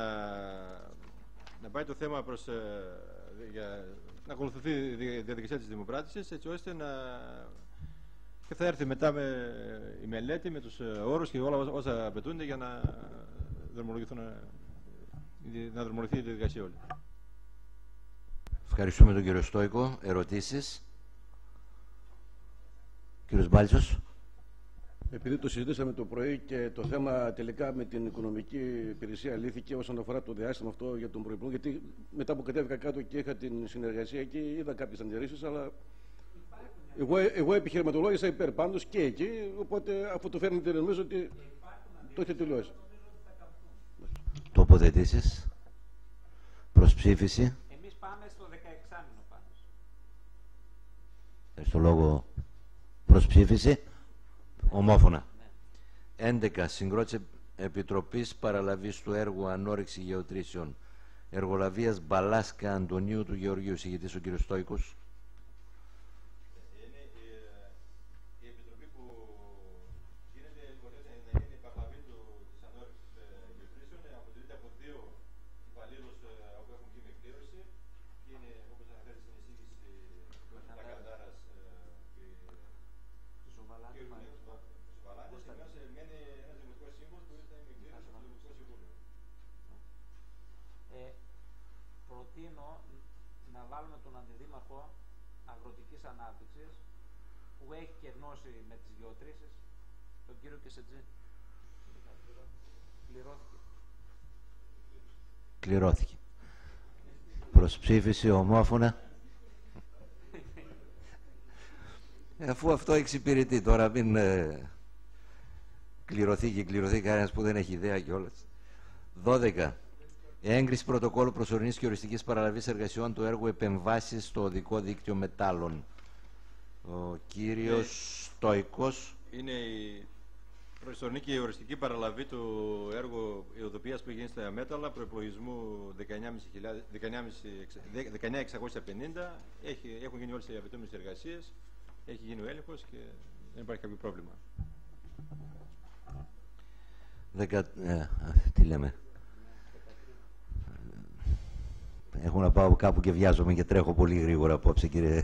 [SPEAKER 8] να πάει το θέμα προς, να ακολουθηθεί η διαδικασία της δημοπράτησης, έτσι ώστε και θα έρθει μετά η μελέτη με τους όρους και όλα όσα απαιτούνται για να δρομολογηθεί η διαδικασία όλη.
[SPEAKER 2] Ευχαριστούμε τον κύριο Στόικο. Ερωτήσεις? Κύριος Μπάλτσος.
[SPEAKER 3] Επειδή το συζητήσαμε το πρωί και το θέμα τελικά με την Οικονομική Υπηρεσία λύθηκε όσον αφορά το διάστημα αυτό για τον προϋπολογισμό, γιατί μετά που κατέβηκα κάτω και είχα την συνεργασία εκεί, είδα κάποιες αντιρρήσεις, αλλά εγώ επιχειρηματολόγησα υπέρ πάντως και εκεί, οπότε αφού το φέρνετε νομίζω ότι το έχετε τελειώσει.
[SPEAKER 2] Τοποθετήσεις? Προς ψήφιση?
[SPEAKER 1] Εμείς πάμε στο 16μηνο πάνω.
[SPEAKER 2] Στο λόγο προς ψήφιση. Ομόφωνα. 11. Συγκρότηση Επιτροπής Παραλαβής του έργου Ανόρυξη Γεωτρήσεων Εργολαβίας Μπαλάσκα Αντωνίου του Γεωργίου. Συγητής ο κύριος Στόικος.
[SPEAKER 8] Είναι η επιτροπή που γίνεται, να γίνει η παραλαβή της Ανόρυξης Γεωτρήσεων. Αποτελείται από 2 υπαλλήλους που έχουν γίνει εκπλήρωση. Είναι, όπως αναφέρει στην εισήγηση, ο Λακαντάρας και ο Ζουβαλάνης. Μένει ένας δημοτικός σύμβουλος που θα είναι εκπλήρωση στο Δημοτικό Συμβούλιο.
[SPEAKER 1] Προτείνω να βάλουμε τον Αντιδήμαρχο Αγροτικής Ανάπτυξης που έχει και γνώση με τις γεωτρήσεις, τον κύριο Κεσετζή.
[SPEAKER 2] Κληρώθηκε. Προς ψήφιση ομόφωνα. Αφού αυτό εξυπηρετεί τώρα, μην κληρωθεί κανένας που δεν έχει ιδέα κιόλας. 12. Έγκριση πρωτοκόλλου προσωρινής και οριστικής παραλαβής εργασιών του έργου επεμβάσεις στο οδικό δίκτυο μετάλλων. Ο κύριος Στόικος.
[SPEAKER 8] Είναι η προσωρινή και η οριστική παραλαβή του έργου οδοποιίας που γίνει στα μέταλλα, προϋπολογισμού 19.650. Έχουν γίνει όλες οι απαιτούμενες εργασίες, έχει γίνει ο έλεγχος και δεν υπάρχει κάποιο πρόβλημα.
[SPEAKER 2] Τι λέμε? Έχω να πάω κάπου και βιάζομαι και τρέχω πολύ γρήγορα απόψε, κύριε.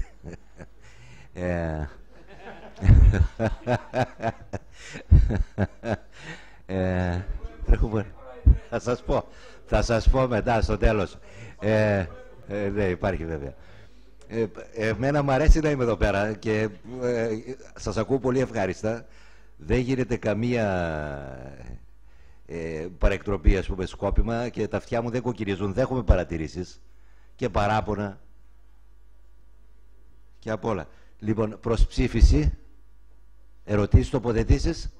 [SPEAKER 2] Θα σας πω μετά στο τέλος. Ναι, υπάρχει βέβαια. Εμένα μου αρέσει να είμαι εδώ πέρα και σας ακούω πολύ ευχάριστα. Δεν γίνεται καμία παρεκτροπή, ας πούμε, σκόπιμα, και τα αυτιά μου δεν κοκκυρίζουν. Δέχομαι παρατηρήσεις και παράπονα και απ' όλα. Λοιπόν, προς ψήφιση. Ερωτήσεις, τοποθετήσεις?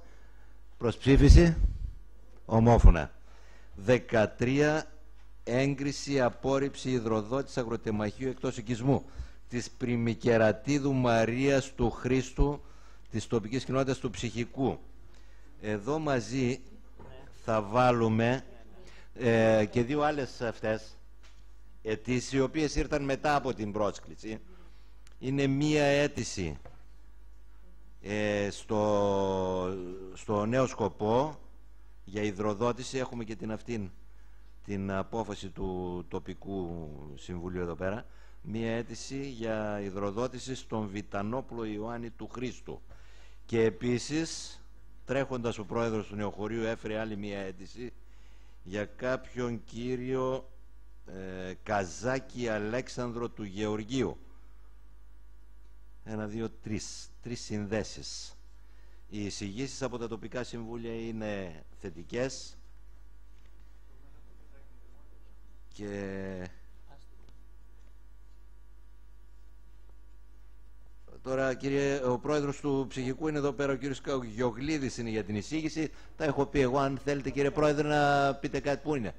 [SPEAKER 2] Προς ψήφιση ομόφωνα. 13. Έγκριση απόρριψη υδροδότης αγροτεμαχίου εκτός οικισμού της Πριμικερατίδου Μαρίας του Χρήστου της τοπικής κοινότητας του Ψυχικού. Εδώ μαζί θα βάλουμε και 2 άλλες αυτές αιτήσεις, οι οποίες ήρθαν μετά από την πρόσκληση. Είναι μία αίτηση Στο νέο σκοπό για υδροδότηση έχουμε και την απόφαση του τοπικού συμβουλίου εδώ πέρα, μία αίτηση για υδροδότηση στον Βιτανόπουλο Ιωάννη του Χρήστου. Και επίσης, τρέχοντας ο πρόεδρος του νεοχωρίου έφερε άλλη μία αίτηση για κάποιον κύριο Καζάκη Αλέξανδρο του Γεωργίου. 1, 2, 3 συνδέσεις. Οι εισηγήσεις από τα τοπικά συμβούλια είναι θετικές και τώρα, κύριε, ο πρόεδρος του ψυχικού είναι εδώ πέρα, ο κύριος Γεωγλίδης είναι για την εισήγηση. Τα έχω πει εγώ, αν θέλετε κύριε πρόεδρε να πείτε κάτι. Πού είναι?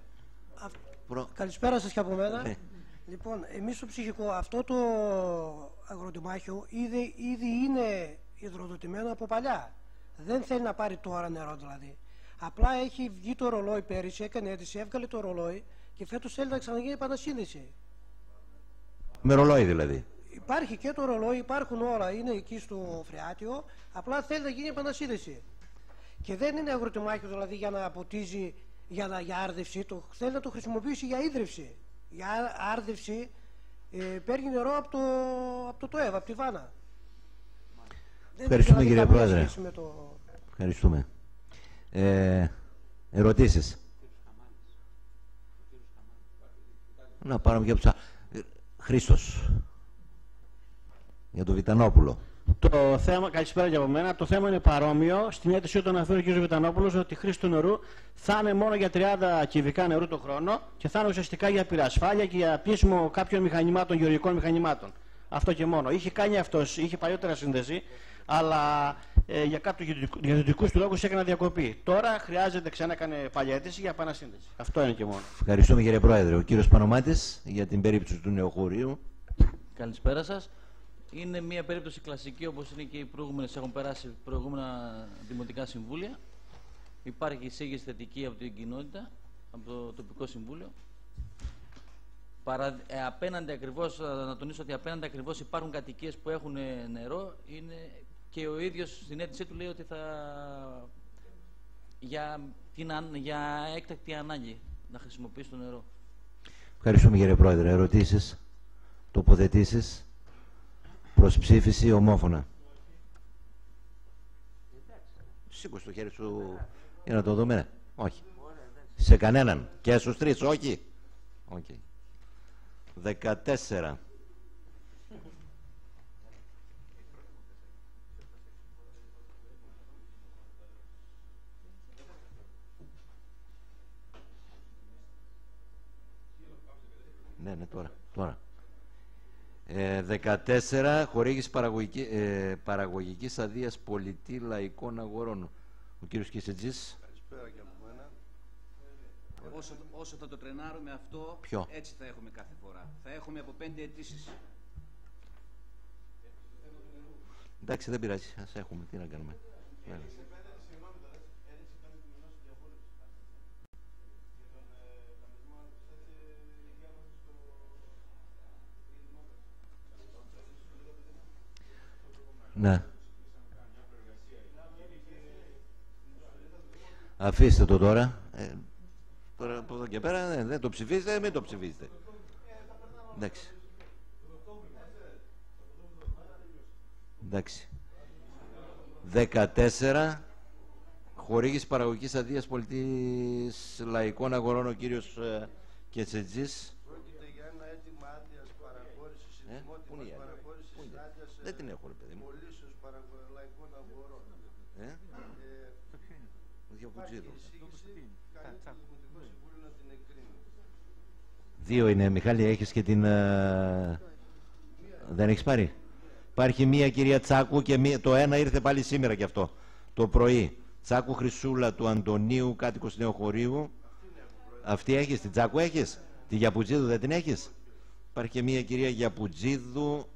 [SPEAKER 9] Καλησπέρα σας και από μένα. Ναι. Λοιπόν, εμείς στο ψυχικό αυτό το αγροτεμάχιο ήδη είναι υδροδοτημένο από παλιά. Δεν θέλει να πάρει τώρα νερό δηλαδή. Απλά έχει βγει το ρολόι πέρυσι, έκανε αίτηση, έβγαλε το ρολόι και φέτος θέλει να ξαναγίνει επανασύνδεση.
[SPEAKER 2] Με ρολόι δηλαδή?
[SPEAKER 9] Υπάρχει και το ρολόι, υπάρχουν όλα, είναι εκεί στο φρεάτιο, απλά θέλει να γίνει επανασύνδεση. Και δεν είναι αγροτεμάχιο δηλαδή για να ποτίζει, για άρδευση, θέλει να το χρησιμοποιήσει για ίδρυυση. Για άρδευση παίρνει νερό από το ΤΟΕΒ, από τη Βάνα.
[SPEAKER 2] Ευχαριστούμε κύριε πρόεδρε. Ευχαριστούμε. Ερωτήσεις? Να πάρουμε και από τους Χρήστος. Για τον Βιτανόπουλο.
[SPEAKER 10] Το θέμα, καλησπέρα και από μένα. Το θέμα είναι παρόμοιο. Στην αίτηση όταν αναφέρει ο κ. Βιτανόπουλος ότι η χρήση του νερού θα είναι μόνο για 30 κυβικά νερού το χρόνο και θα είναι ουσιαστικά για πυρασφάλεια και για πλήσιμο κάποιων μηχανημάτων, γεωργικών μηχανημάτων. Αυτό και μόνο. Είχε κάνει αυτός, είχε παλιότερα σύνδεση, αλλά για κάποιους ιδιωτικούς του λόγους έκανε διακοπή. Τώρα χρειάζεται ξανά έκανε παλιά αίτηση για επανασύνδεση. Αυτό είναι και μόνο.
[SPEAKER 2] Ευχαριστούμε κύριε Πρόεδρε. Ο κύριος Πανομάτης για την περίπτωση του νεοχωρίου.
[SPEAKER 11] Καλησπέρα σας. Είναι μια περίπτωση κλασική, όπως είναι και οι προηγούμενες, έχουν περάσει προηγούμενα δημοτικά συμβούλια. Υπάρχει εισήγηση θετική από την κοινότητα, από το τοπικό συμβούλιο. Απέναντι ακριβώς, να τονίσω ότι απέναντι ακριβώς υπάρχουν κατοικίες που έχουν νερό, είναι και ο ίδιος στην αίτησή του λέει ότι θα για έκτακτη ανάγκη να χρησιμοποιήσει το νερό.
[SPEAKER 2] Ευχαριστούμε κύριε Πρόεδρε. Ερωτήσεις, τοποθετήσεις? Προς ψήφιση ομόφωνα. Σήκωσε το χέρι σου για να το δούμε. Όχι. Σε κανέναν. Και στους τρεις, όχι. Okay. 14. Ναι, τώρα. 14. Χορήγηση παραγωγικής αδείας πολιτή λαϊκών αγορών. Ο κύριος Κισετζής.
[SPEAKER 12] Καλησπέρα και από μένα. Όσο θα το τρενάρουμε αυτό, έτσι θα έχουμε κάθε φορά. Θα έχουμε από 5 αιτήσεις.
[SPEAKER 2] Εντάξει, δεν πειράζει. Ας έχουμε. Τι να κάνουμε. Ναι. Αφήστε το τώρα. Τώρα από εδώ και πέρα δεν το ψηφίζετε, μην το ψηφίζετε. Εντάξει. Εντάξει. 14. Χορήγηση παραγωγικής αδείας πολιτής λαϊκών αγορών, ο κύριος Κετσετζής.
[SPEAKER 12] Πρόκειται για ένα αίτημα άδειας παραχώρησης, ετοιμότητας παραχώρησης άδειας
[SPEAKER 2] δεν την έχω, ρε παιδί μου.
[SPEAKER 12] πωλήσεως λαϊκών αγορών.
[SPEAKER 2] Δύο είναι, Μιχάλη, έχεις και την... Δεν έχεις πάρει? Υπάρχει μία κυρία Τσάκου και το ένα ήρθε πάλι σήμερα κι αυτό, το πρωί. Τσάκου Χρυσούλα του Αντωνίου, κάτοικος Νεοχωρίου. Αυτή έχεις, την Τσάκου έχεις? Τη Γιαπουτζίδου δεν την έχεις? Υπάρχει και μία κυρία Γιαπουτζίδου.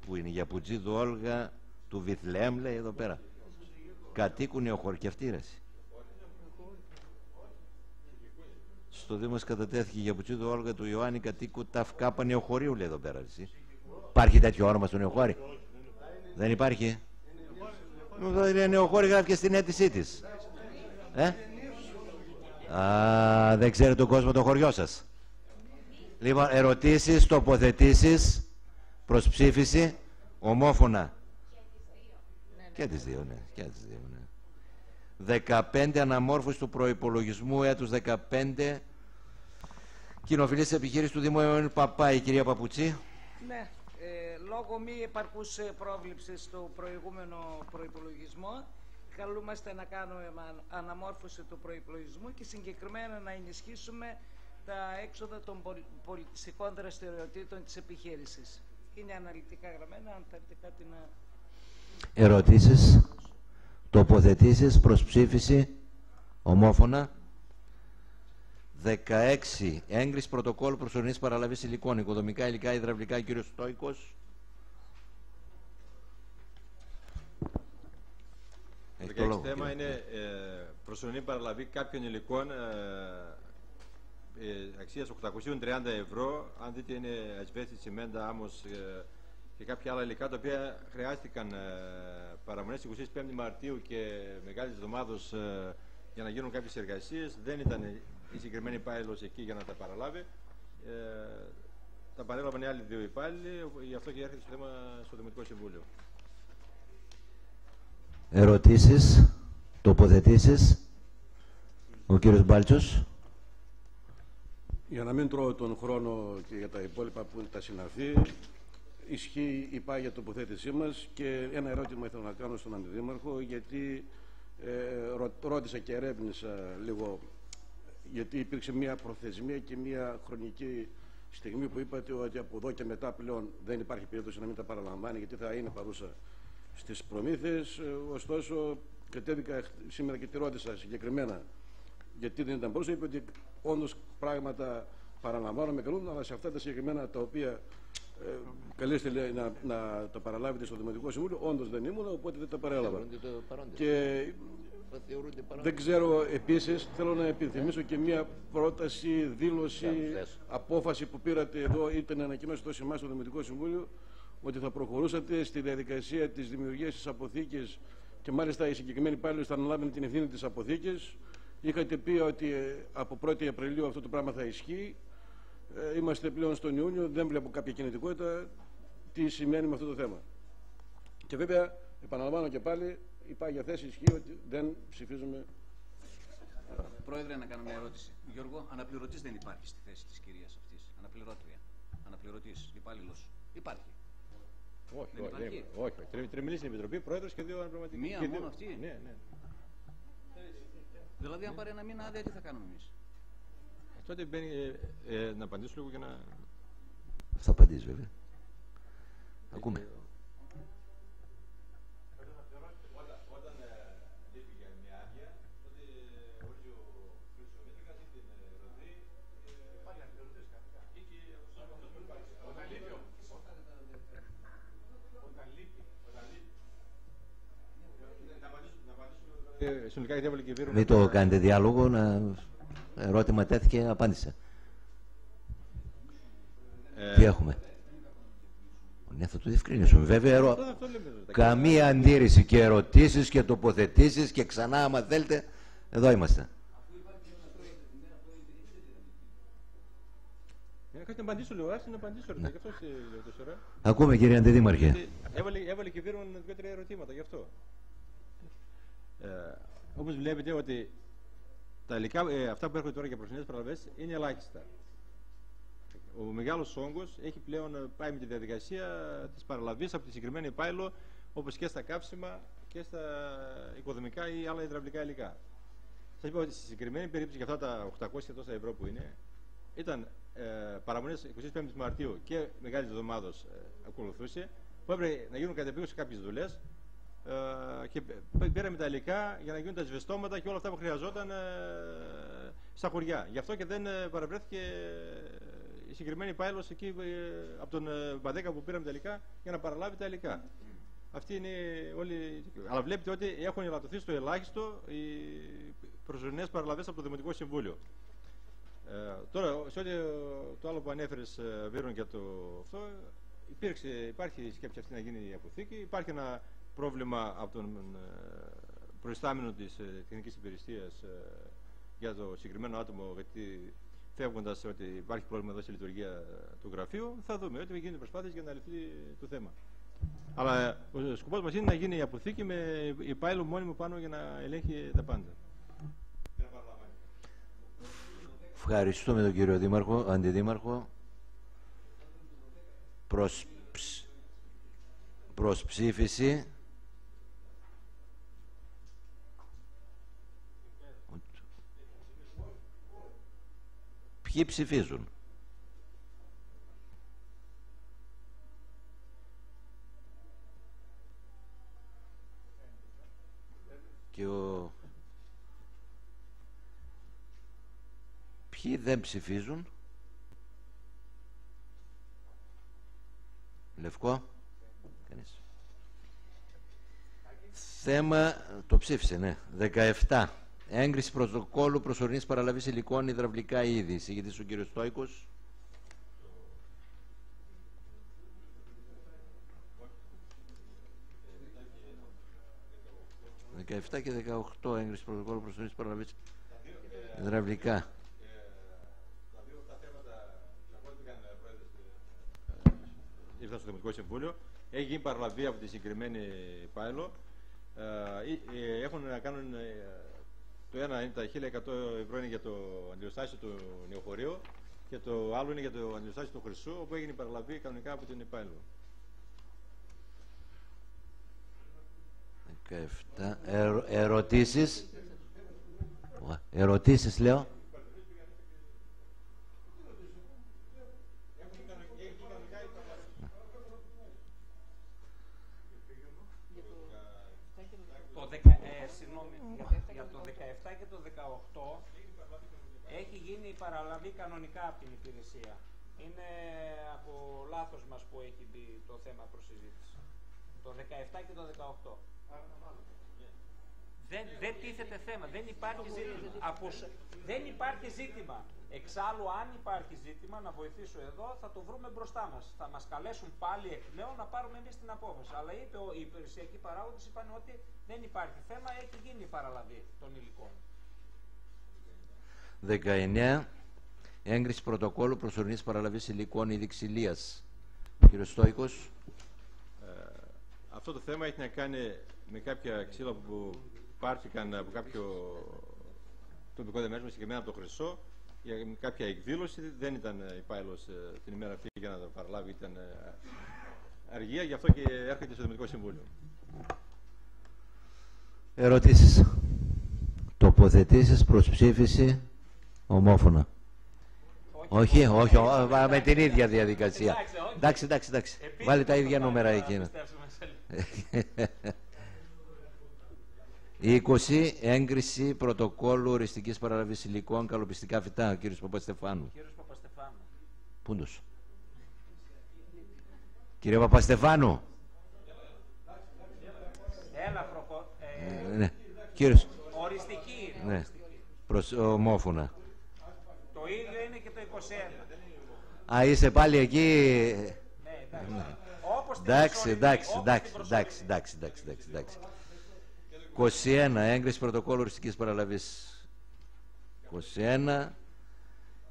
[SPEAKER 2] Πού είναι η Γιαπουτζίδου Όλγα του Βιθλεέμ, λέει εδώ πέρα. Κατοίκου νεοχωρικευτήρες. Στο Δήμος κατατέθηκε η Γιαπουτζίδου Όλγα του Ιωάννη, κατοίκου Ταυκάπα Νεοχωρίου, λέει εδώ πέρα. Εσύ. Υπάρχει τέτοιο όνομα στο Νεοχώρι? Δεν υπάρχει. Η Νεοχώρι γράφει και στην αίτησή της. Δεν ξέρει τον κόσμο το χωριό σας. Λοιπόν, ερωτήσεις, τοποθετήσεις προς ψήφιση, ομόφωνα. Και τις δύο, ναι. Και τις δύο, ναι. 15 αναμόρφωση του προϋπολογισμού έτους 15. Κοινοφιλής επιχείρηση του Δήμου Παπά, η κυρία Παπουτσί.
[SPEAKER 13] Ναι, λόγω μη επαρκούς πρόβλεψης στο προηγούμενο προϋπολογισμό, καλούμαστε να κάνουμε αναμόρφωση του προϋπολογισμού και συγκεκριμένα να ενισχύσουμε τα έξοδα των πολιτιστικών δραστηριοτήτων της επιχείρησης. Είναι αναλυτικά γραμμένα, αν θέλετε κάτι να...
[SPEAKER 2] Ερωτήσεις, τοποθετήσεις προς ψήφιση, ομόφωνα. 16. Έγκριση πρωτοκόλλου προσωρινής παραλαβής υλικών, οικοδομικά υλικά, υδραυλικά, κύριος Στόικος.
[SPEAKER 8] 16 θέμα είναι προσωρινή παραλαβή κάποιων υλικών αξίας 830 ευρώ. Αν δείτε, είναι ασβέστη, τσιμέντα, άμμος και κάποια άλλα υλικά τα οποία χρειάστηκαν παραμονές 25 Μαρτίου και Μεγάλης Εβδομάδος για να γίνουν κάποιες εργασίες. Δεν ήταν η συγκεκριμένη υπάλληλος εκεί για να τα παραλάβει. Τα παρέλαβαν οι άλλοι δύο υπάλληλοι, γι' αυτό και έρχεται στο θέμα στο Δημοτικό Συμβούλιο.
[SPEAKER 2] Ερωτήσεις, τοποθετήσεις. Ο κύριος Μπάλτσος.
[SPEAKER 3] Για να μην τρώω τον χρόνο και για τα υπόλοιπα που είναι τα συναφή, ισχύει η πάγια τοποθέτησή μας. Και ένα ερώτημα ήθελα να κάνω στον Αντιδήμαρχο, γιατί ρώτησα και ερεύνησα λίγο, γιατί υπήρξε μια προθεσμία και μια χρονική στιγμή που είπατε ότι από εδώ και μετά πλέον δεν υπάρχει περίπτωση να μην τα παραλαμβάνει, γιατί θα είναι παρούσα στις προμήθειες. Ωστόσο, κατέβηκα σήμερα και τη ρώτησα συγκεκριμένα γιατί δεν ήταν παρούσα. Είπε ότι όντως πράγματα παραλαμβάνω, με καλούν, αλλά σε αυτά τα συγκεκριμένα τα οποία καλέστε, λέει, να τα παραλάβετε στο Δημοτικό Συμβούλιο, όντως δεν ήμουν, οπότε δεν τα παρέλαβα. Και δεν ξέρω, επίσης θέλω να επιθυμίσω και μια πρόταση, δήλωση, απόφαση που πήρατε εδώ, ήταν ανακοινώσει τόσο εμάς στο Δημοτικό Συμβούλιο, ότι θα προχωρούσατε στη διαδικασία της δημιουργίας της αποθήκης και μάλιστα οι συγκεκριμένοι υπάλληλοι θα αναλάβουν την ευθύνη της αποθήκης. Είχατε πει ότι από 1η Απριλίου αυτό το πράγμα θα ισχύει. Είμαστε πλέον στον Ιούνιο, δεν βλέπω κάποια κινητικότητα. Τι σημαίνει με αυτό το θέμα? Και βέβαια, επαναλαμβάνω και πάλι, η πάγια θέση ισχύει ότι δεν ψηφίζουμε.
[SPEAKER 14] Πρόεδρε, να κάνω μια ερώτηση. Γιώργο, αναπληρωτής δεν υπάρχει στη θέση της κυρίας αυτής. Αναπληρώτρια. Αναπληρωτής, υπάλληλος. Υπάρχει.
[SPEAKER 8] Όχι. Τριμελής είναι η Επιτροπή, πρόεδρος και δύο αναπληρωματικοί.
[SPEAKER 14] Μία μόνο αυτή?
[SPEAKER 8] Ναι.
[SPEAKER 14] Δηλαδή, αν πάρει ένα μήνα άδεια, τι θα κάνουμε εμείς?
[SPEAKER 8] Τότε μπαίνει, να απαντήσω λίγο για να...
[SPEAKER 2] Θα απαντήσει βέβαια. Ακούμε.
[SPEAKER 8] Όταν λείπει για μια άδεια, τότε ορίζει ο χρησιμομήτρικας ή την ρωτή, υπάρχει αναπληρωτής κανονικά. Ή και αυτός που υπάρχει. Όταν λείπει όμως. Όταν λείπει. Συνολικά γιατί έβαλε και βίρου...
[SPEAKER 2] Μην το κάνετε διάλογο, ερώτημα τέθηκε, απάντησε. Τι έχουμε? Ναι, θα το διευκρινίσουμε. Βέβαια, καμία αντίρρηση και ερωτήσεις και τοποθετήσεις και ξανά, άμα θέλετε, εδώ είμαστε.
[SPEAKER 8] Κάτι να απαντήσω λίγο, άσε να απαντήσω. Γι' αυτό λέω τόση ώρα.
[SPEAKER 2] Ακούμε, κύριε Αντιδήμαρχε.
[SPEAKER 8] Έβαλε και βίρον 2-3 ερωτήματα γι' αυτό. Όπως βλέπετε ότι τα υλικά, αυτά που έρχονται τώρα για προσωρινές παραλαβές είναι ελάχιστα. Ο μεγάλος όγκος έχει πλέον πάει με τη διαδικασία της παραλαβής από τη συγκεκριμένη υπάλληλο, όπως και στα καύσιμα και στα οικοδομικά ή άλλα υδραυλικά υλικά. Σας είπα ότι στη συγκεκριμένη περίπτωση για αυτά τα 800 και τόσα ευρώ που είναι, ήταν παραμονές 25 Μαρτίου και Μεγάλης Εβδομάδος ακολουθούσε, που έπρεπε να γίνουν κατεπίγουσα κάποιες δουλειές. Και πήραμε τα υλικά για να γίνουν τα σβεστώματα και όλα αυτά που χρειαζόταν στα χωριά. Γι' αυτό και δεν παραβρέθηκε η συγκεκριμένη υπάλληλος εκεί από τον Μπαδέκα που πήραμε τα υλικά για να παραλάβει τα υλικά. Αυτή είναι όλοι. Αλλά βλέπετε ότι έχουν ελαττωθεί στο ελάχιστο οι προσωρινές παραλαβές από το Δημοτικό Συμβούλιο. Τώρα, σε ό,τι το άλλο που ανέφερες, Βίρον, για αυτό, υπάρχει σκέψη αυτή να γίνει η αποθήκη. Υπάρχει ένα πρόβλημα από τον προϊστάμενο της τεχνικής υπηρεσίας για το συγκεκριμένο άτομο, γιατί φεύγοντας ότι υπάρχει πρόβλημα εδώ στη λειτουργία του γραφείου, θα δούμε ότι γίνονται προσπάθειες για να λυθεί το θέμα. Αλλά ο σκοπός μας είναι να γίνει η αποθήκη με υπάλληλο μόνιμο πάνω για να ελέγχει τα πάντα.
[SPEAKER 2] Ευχαριστούμε τον κύριο Δήμαρχο, Αντιδήμαρχο. Προς ψήφιση. Ποιοι ψηφίζουν? Και ποιοι δεν ψηφίζουν? Λευκό? Κανείς. Θέμα, το ψήφισε, ναι. 17. Έγκριση πρωτοκόλλου προσωρινής παραλαβής υλικών υδραυλικά είδη. Εισηγητής ο κύριος Στόικος. 17 και 18. Έγκριση πρωτοκόλλου προσωρινής παραλαβής υδραυλικά.
[SPEAKER 8] Ήρθα στο Δημοτικό Συμβούλιο. Έχει γίνει παραλαβή από τη συγκεκριμένη υπάλληλο. Έχουν να κάνουν. Το ένα είναι τα 1.100 ευρώ είναι για το αντιλοστάσιο του νεοχωρίου και το άλλο είναι για το αντιλοστάσιο του Χρυσού, όπου έγινε η παραλαβή κανονικά από την υπάλληλο.
[SPEAKER 2] 17. Ερωτήσεις? Ερωτήσεις λέω.
[SPEAKER 1] Για το 17 και το 18 έχει γίνει η παραλαβή κανονικά από την υπηρεσία. Είναι από λάθος μας που έχει μπει το θέμα προς συζήτηση. Το 17 και το 18. Δεν τίθεται θέμα, δεν υπάρχει ζήτημα. Δεν υπάρχει ζήτημα. Εξάλλου, αν υπάρχει ζήτημα, να βοηθήσω εδώ, θα το βρούμε μπροστά μας. Θα μας καλέσουν πάλι εκ νέου να πάρουμε εμείς την απόφαση. Αλλά είπε οι υπηρεσιακοί παράγοντες, είπαν ότι δεν υπάρχει θέμα, έχει γίνει η παραλαβή των υλικών.
[SPEAKER 2] 19. Έγκριση πρωτοκόλλου προσωρινής παραλαβής υλικών είδη ξυλίας. Κύριος Στόικος.
[SPEAKER 8] Αυτό το θέμα έχει να κάνει με κάποια ξύλα που πάρθηκαν από κάποιο τοπικό διαμέρισμα, συγκεκριμένα από το Χρυσό, για κάποια εκδήλωση. Δεν ήταν υπάλληλος την ημέρα αυτή για να τα παραλάβει, ήταν αργία, γι' αυτό και έρχεται στο Δημοτικό Συμβούλιο.
[SPEAKER 2] Ερωτήσεις? Τοποθετήσεις προς ψήφιση ομόφωνα? Όχι, με την ίδια διαδικασία. Εντάξει. Βάλει τα ίδια νούμερα εκείνα. 20. Έγκριση πρωτοκόλλου οριστικής παραλαβής υλικών καλοπιστικά φυτά. Ο κύριος Παπαστεφάνου. Πούντος. Κύριε Παπαστεφάνου.
[SPEAKER 1] Έλα,
[SPEAKER 2] ναι. Κύριος.
[SPEAKER 1] Οριστική.
[SPEAKER 2] Ναι. Προς ομόφωνα.
[SPEAKER 1] Το ίδιο είναι και το 21.
[SPEAKER 2] Α, είσαι πάλι εκεί.
[SPEAKER 1] Ναι.
[SPEAKER 2] Εντάξει. 21. Έγκριση πρωτοκόλλου οριστικής παραλαβής. 21.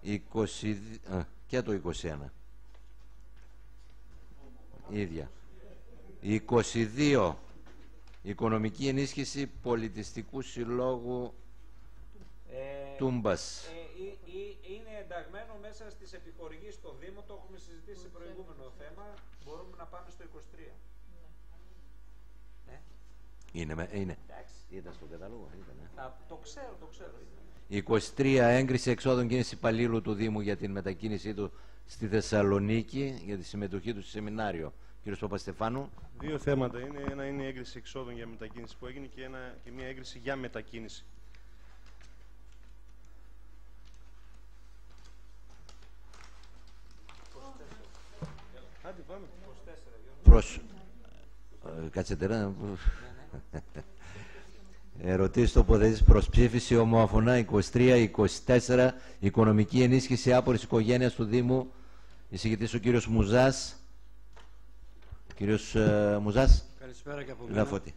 [SPEAKER 2] 22. Και το 21. Ίδια. 22. Οικονομική ενίσχυση πολιτιστικού συλλόγου Τούμπας.
[SPEAKER 1] Είναι ενταγμένο μέσα στις επιχορηγήσεις στο Δήμο, το έχουμε συζητήσει σε προηγούμενο θέμα. Μπορούμε να πάμε στο 23.
[SPEAKER 2] Είναι. Ήταν στον κατάλογο.
[SPEAKER 1] Το ξέρω.
[SPEAKER 2] 23. Έγκριση εξόδων κίνηση υπαλλήλου του Δήμου για την μετακίνησή του στη Θεσσαλονίκη για τη συμμετοχή του σε σεμινάριο. Κύριος Παπαστεφάνου.
[SPEAKER 4] Δύο θέματα είναι. Ένα είναι η έγκριση εξόδων για μετακίνηση που έγινε και μια έγκριση για μετακίνηση.
[SPEAKER 2] Κάτσε τερά. Ερωτήσεις τοποθετήσεις προς ψήφιση ομόφωνα. 23-24. Οικονομική ενίσχυση άπορης οικογένειας του Δήμου. Εισηγητής ο κύριος Μουζάς. Κύριος Μουζάς.
[SPEAKER 15] Καλησπέρα και από μένα.
[SPEAKER 2] Λαφώτη.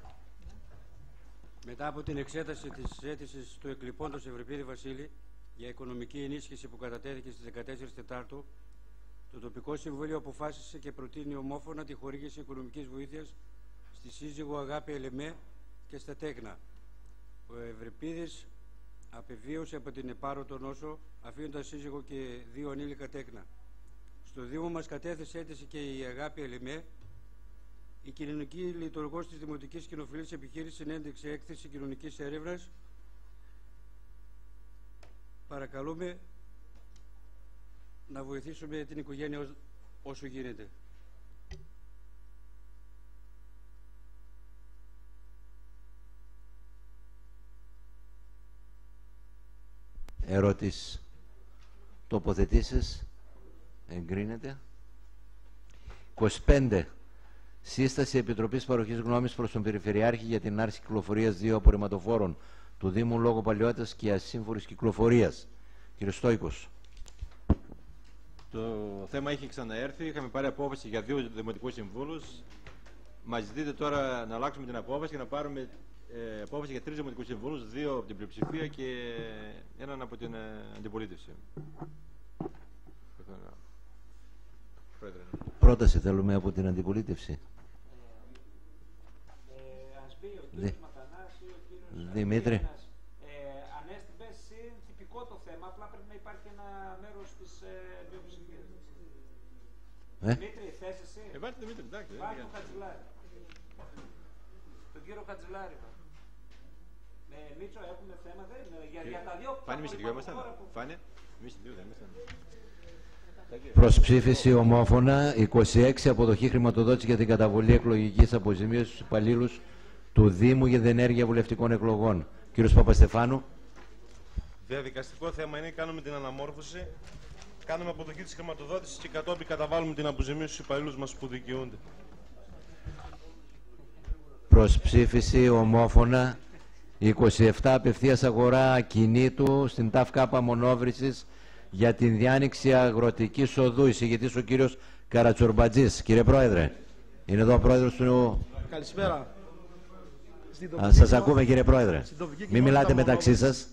[SPEAKER 15] Μετά από την εξέταση της αίτησης του εκλειπώντος Ευρυπίδη Βασίλη για οικονομική ενίσχυση που κατατέθηκε στις 14 Τετάρτου, το τοπικό συμβούλιο αποφάσισε και προτείνει ομόφωνα τη χορήγηση οικονομικής βοήθειας στη σύζυγο Αγάπη Ελεμέ και στα Τέκνα. Ο Ευρυπίδης απεβίωσε από την επάρωτο νόσο, αφήνοντας σύζυγο και 2 ανήλικα τέκνα. Στο Δήμο μας κατέθεσε αίτηση και η Αγάπη Ελεμέ. Η κοινωνική λειτουργός της Δημοτικής Κοινοφιλής Επιχείρησης συνέντευξε έκθεση κοινωνικής έρευνας. Παρακαλούμε να βοηθήσουμε την οικογένεια όσο γίνεται.
[SPEAKER 2] Ερώτης, τοποθετήσεις, εγκρίνεται. 25. Σύσταση Επιτροπής Παροχής Γνώμης προς τον Περιφερειάρχη για την άρση κυκλοφορίας 2 απορριμματοφόρων του Δήμου λόγω παλαιότητας και ασύμφορης κυκλοφορίας. Κύριε Στόικος.
[SPEAKER 8] Το θέμα είχε ξαναέρθει, είχαμε πάρει απόφαση για 2 δημοτικούς συμβούλους. Μας ζητείτε τώρα να αλλάξουμε την απόφαση και να πάρουμε απόφαση για 3 δημοτικούς συμβούλους, 2 από την πλειοψηφία και 1 από την αντιπολίτευση.
[SPEAKER 2] Πρόταση θέλουμε από την αντιπολίτευση.
[SPEAKER 1] Ας πει ο κύριος Ματανάς ή ο κύριος
[SPEAKER 2] Δημήτρη.
[SPEAKER 1] Ανέστη, πες είναι τυπικό το θέμα, απλά πρέπει να υπάρχει ένα μέρος της πλειοψηφίας. Δημήτρη, θες εσύ.
[SPEAKER 8] Βάλτε Δημήτρη, εντάξει.
[SPEAKER 1] Βάλτε τον Χατζηλάρη. Τον κύριο Χατζηλάρη. Μίτσο, έχουμε θέμα, δεν είναι. Για τα 2
[SPEAKER 8] Φάνη, εμείς οι 2 ήμασταν. Φάνη, εμείς οι 2 δεν ήμασταν.
[SPEAKER 2] Προς ψήφιση ομόφωνα 26 αποδοχή χρηματοδότηση για την καταβολή εκλογικής αποζημίωσης στους υπαλλήλους του Δήμου για την ενέργεια βουλευτικών εκλογών. Κύριος Παπαστεφάνου.
[SPEAKER 4] Διαδικαστικό θέμα είναι, κάνουμε την αναμόρφωση, κάνουμε αποδοχή της χρηματοδότησης και κατόπιν καταβάλουμε την αποζημίωση στους υπαλλήλους μας που δικαιούνται.
[SPEAKER 2] Προς ψήφιση ομόφωνα 27 απευθείας αγορά ακινήτου στην ΤΑΦΚΑΠΑ Μονόβρησης για την διάνοιξη αγροτικής οδού. Εισηγητής ο κύριος Καρατσορμπατζής. Κύριε Πρόεδρε, είναι εδώ ο πρόεδρος του...
[SPEAKER 16] Καλησπέρα.
[SPEAKER 2] Σας ακούμε κύριε Πρόεδρε. Μην μιλάτε μεταξύ σας.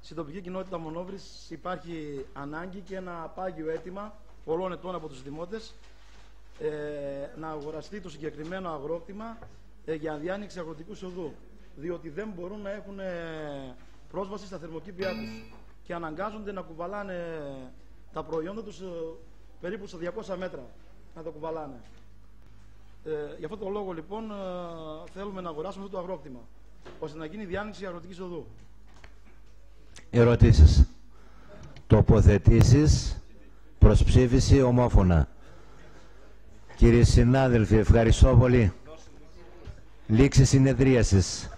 [SPEAKER 16] Στην τοπική κοινότητα Μονόβρησης υπάρχει ανάγκη και ένα πάγιο αίτημα πολλών ετών από τους δημότες να αγοραστεί το συγκεκριμένο αγρόκτημα για διάνοιξη αγροτικού οδού, διότι δεν μπορούν να έχουν πρόσβαση στα θερμοκήπια τους και αναγκάζονται να κουβαλάνε τα προϊόντα τους περίπου στα 200 μέτρα, να τα κουβαλάνε. Γι' αυτό το λόγο λοιπόν θέλουμε να αγοράσουμε αυτό το αγρόκτημα, ώστε να γίνει διάνοιξη αγροτικής οδού.
[SPEAKER 2] Ερωτήσεις. Τοποθετήσεις προς ψήφιση ομόφωνα. Κύριοι συνάδελφοι, ευχαριστώ πολύ. Λήξη συνεδρίασης.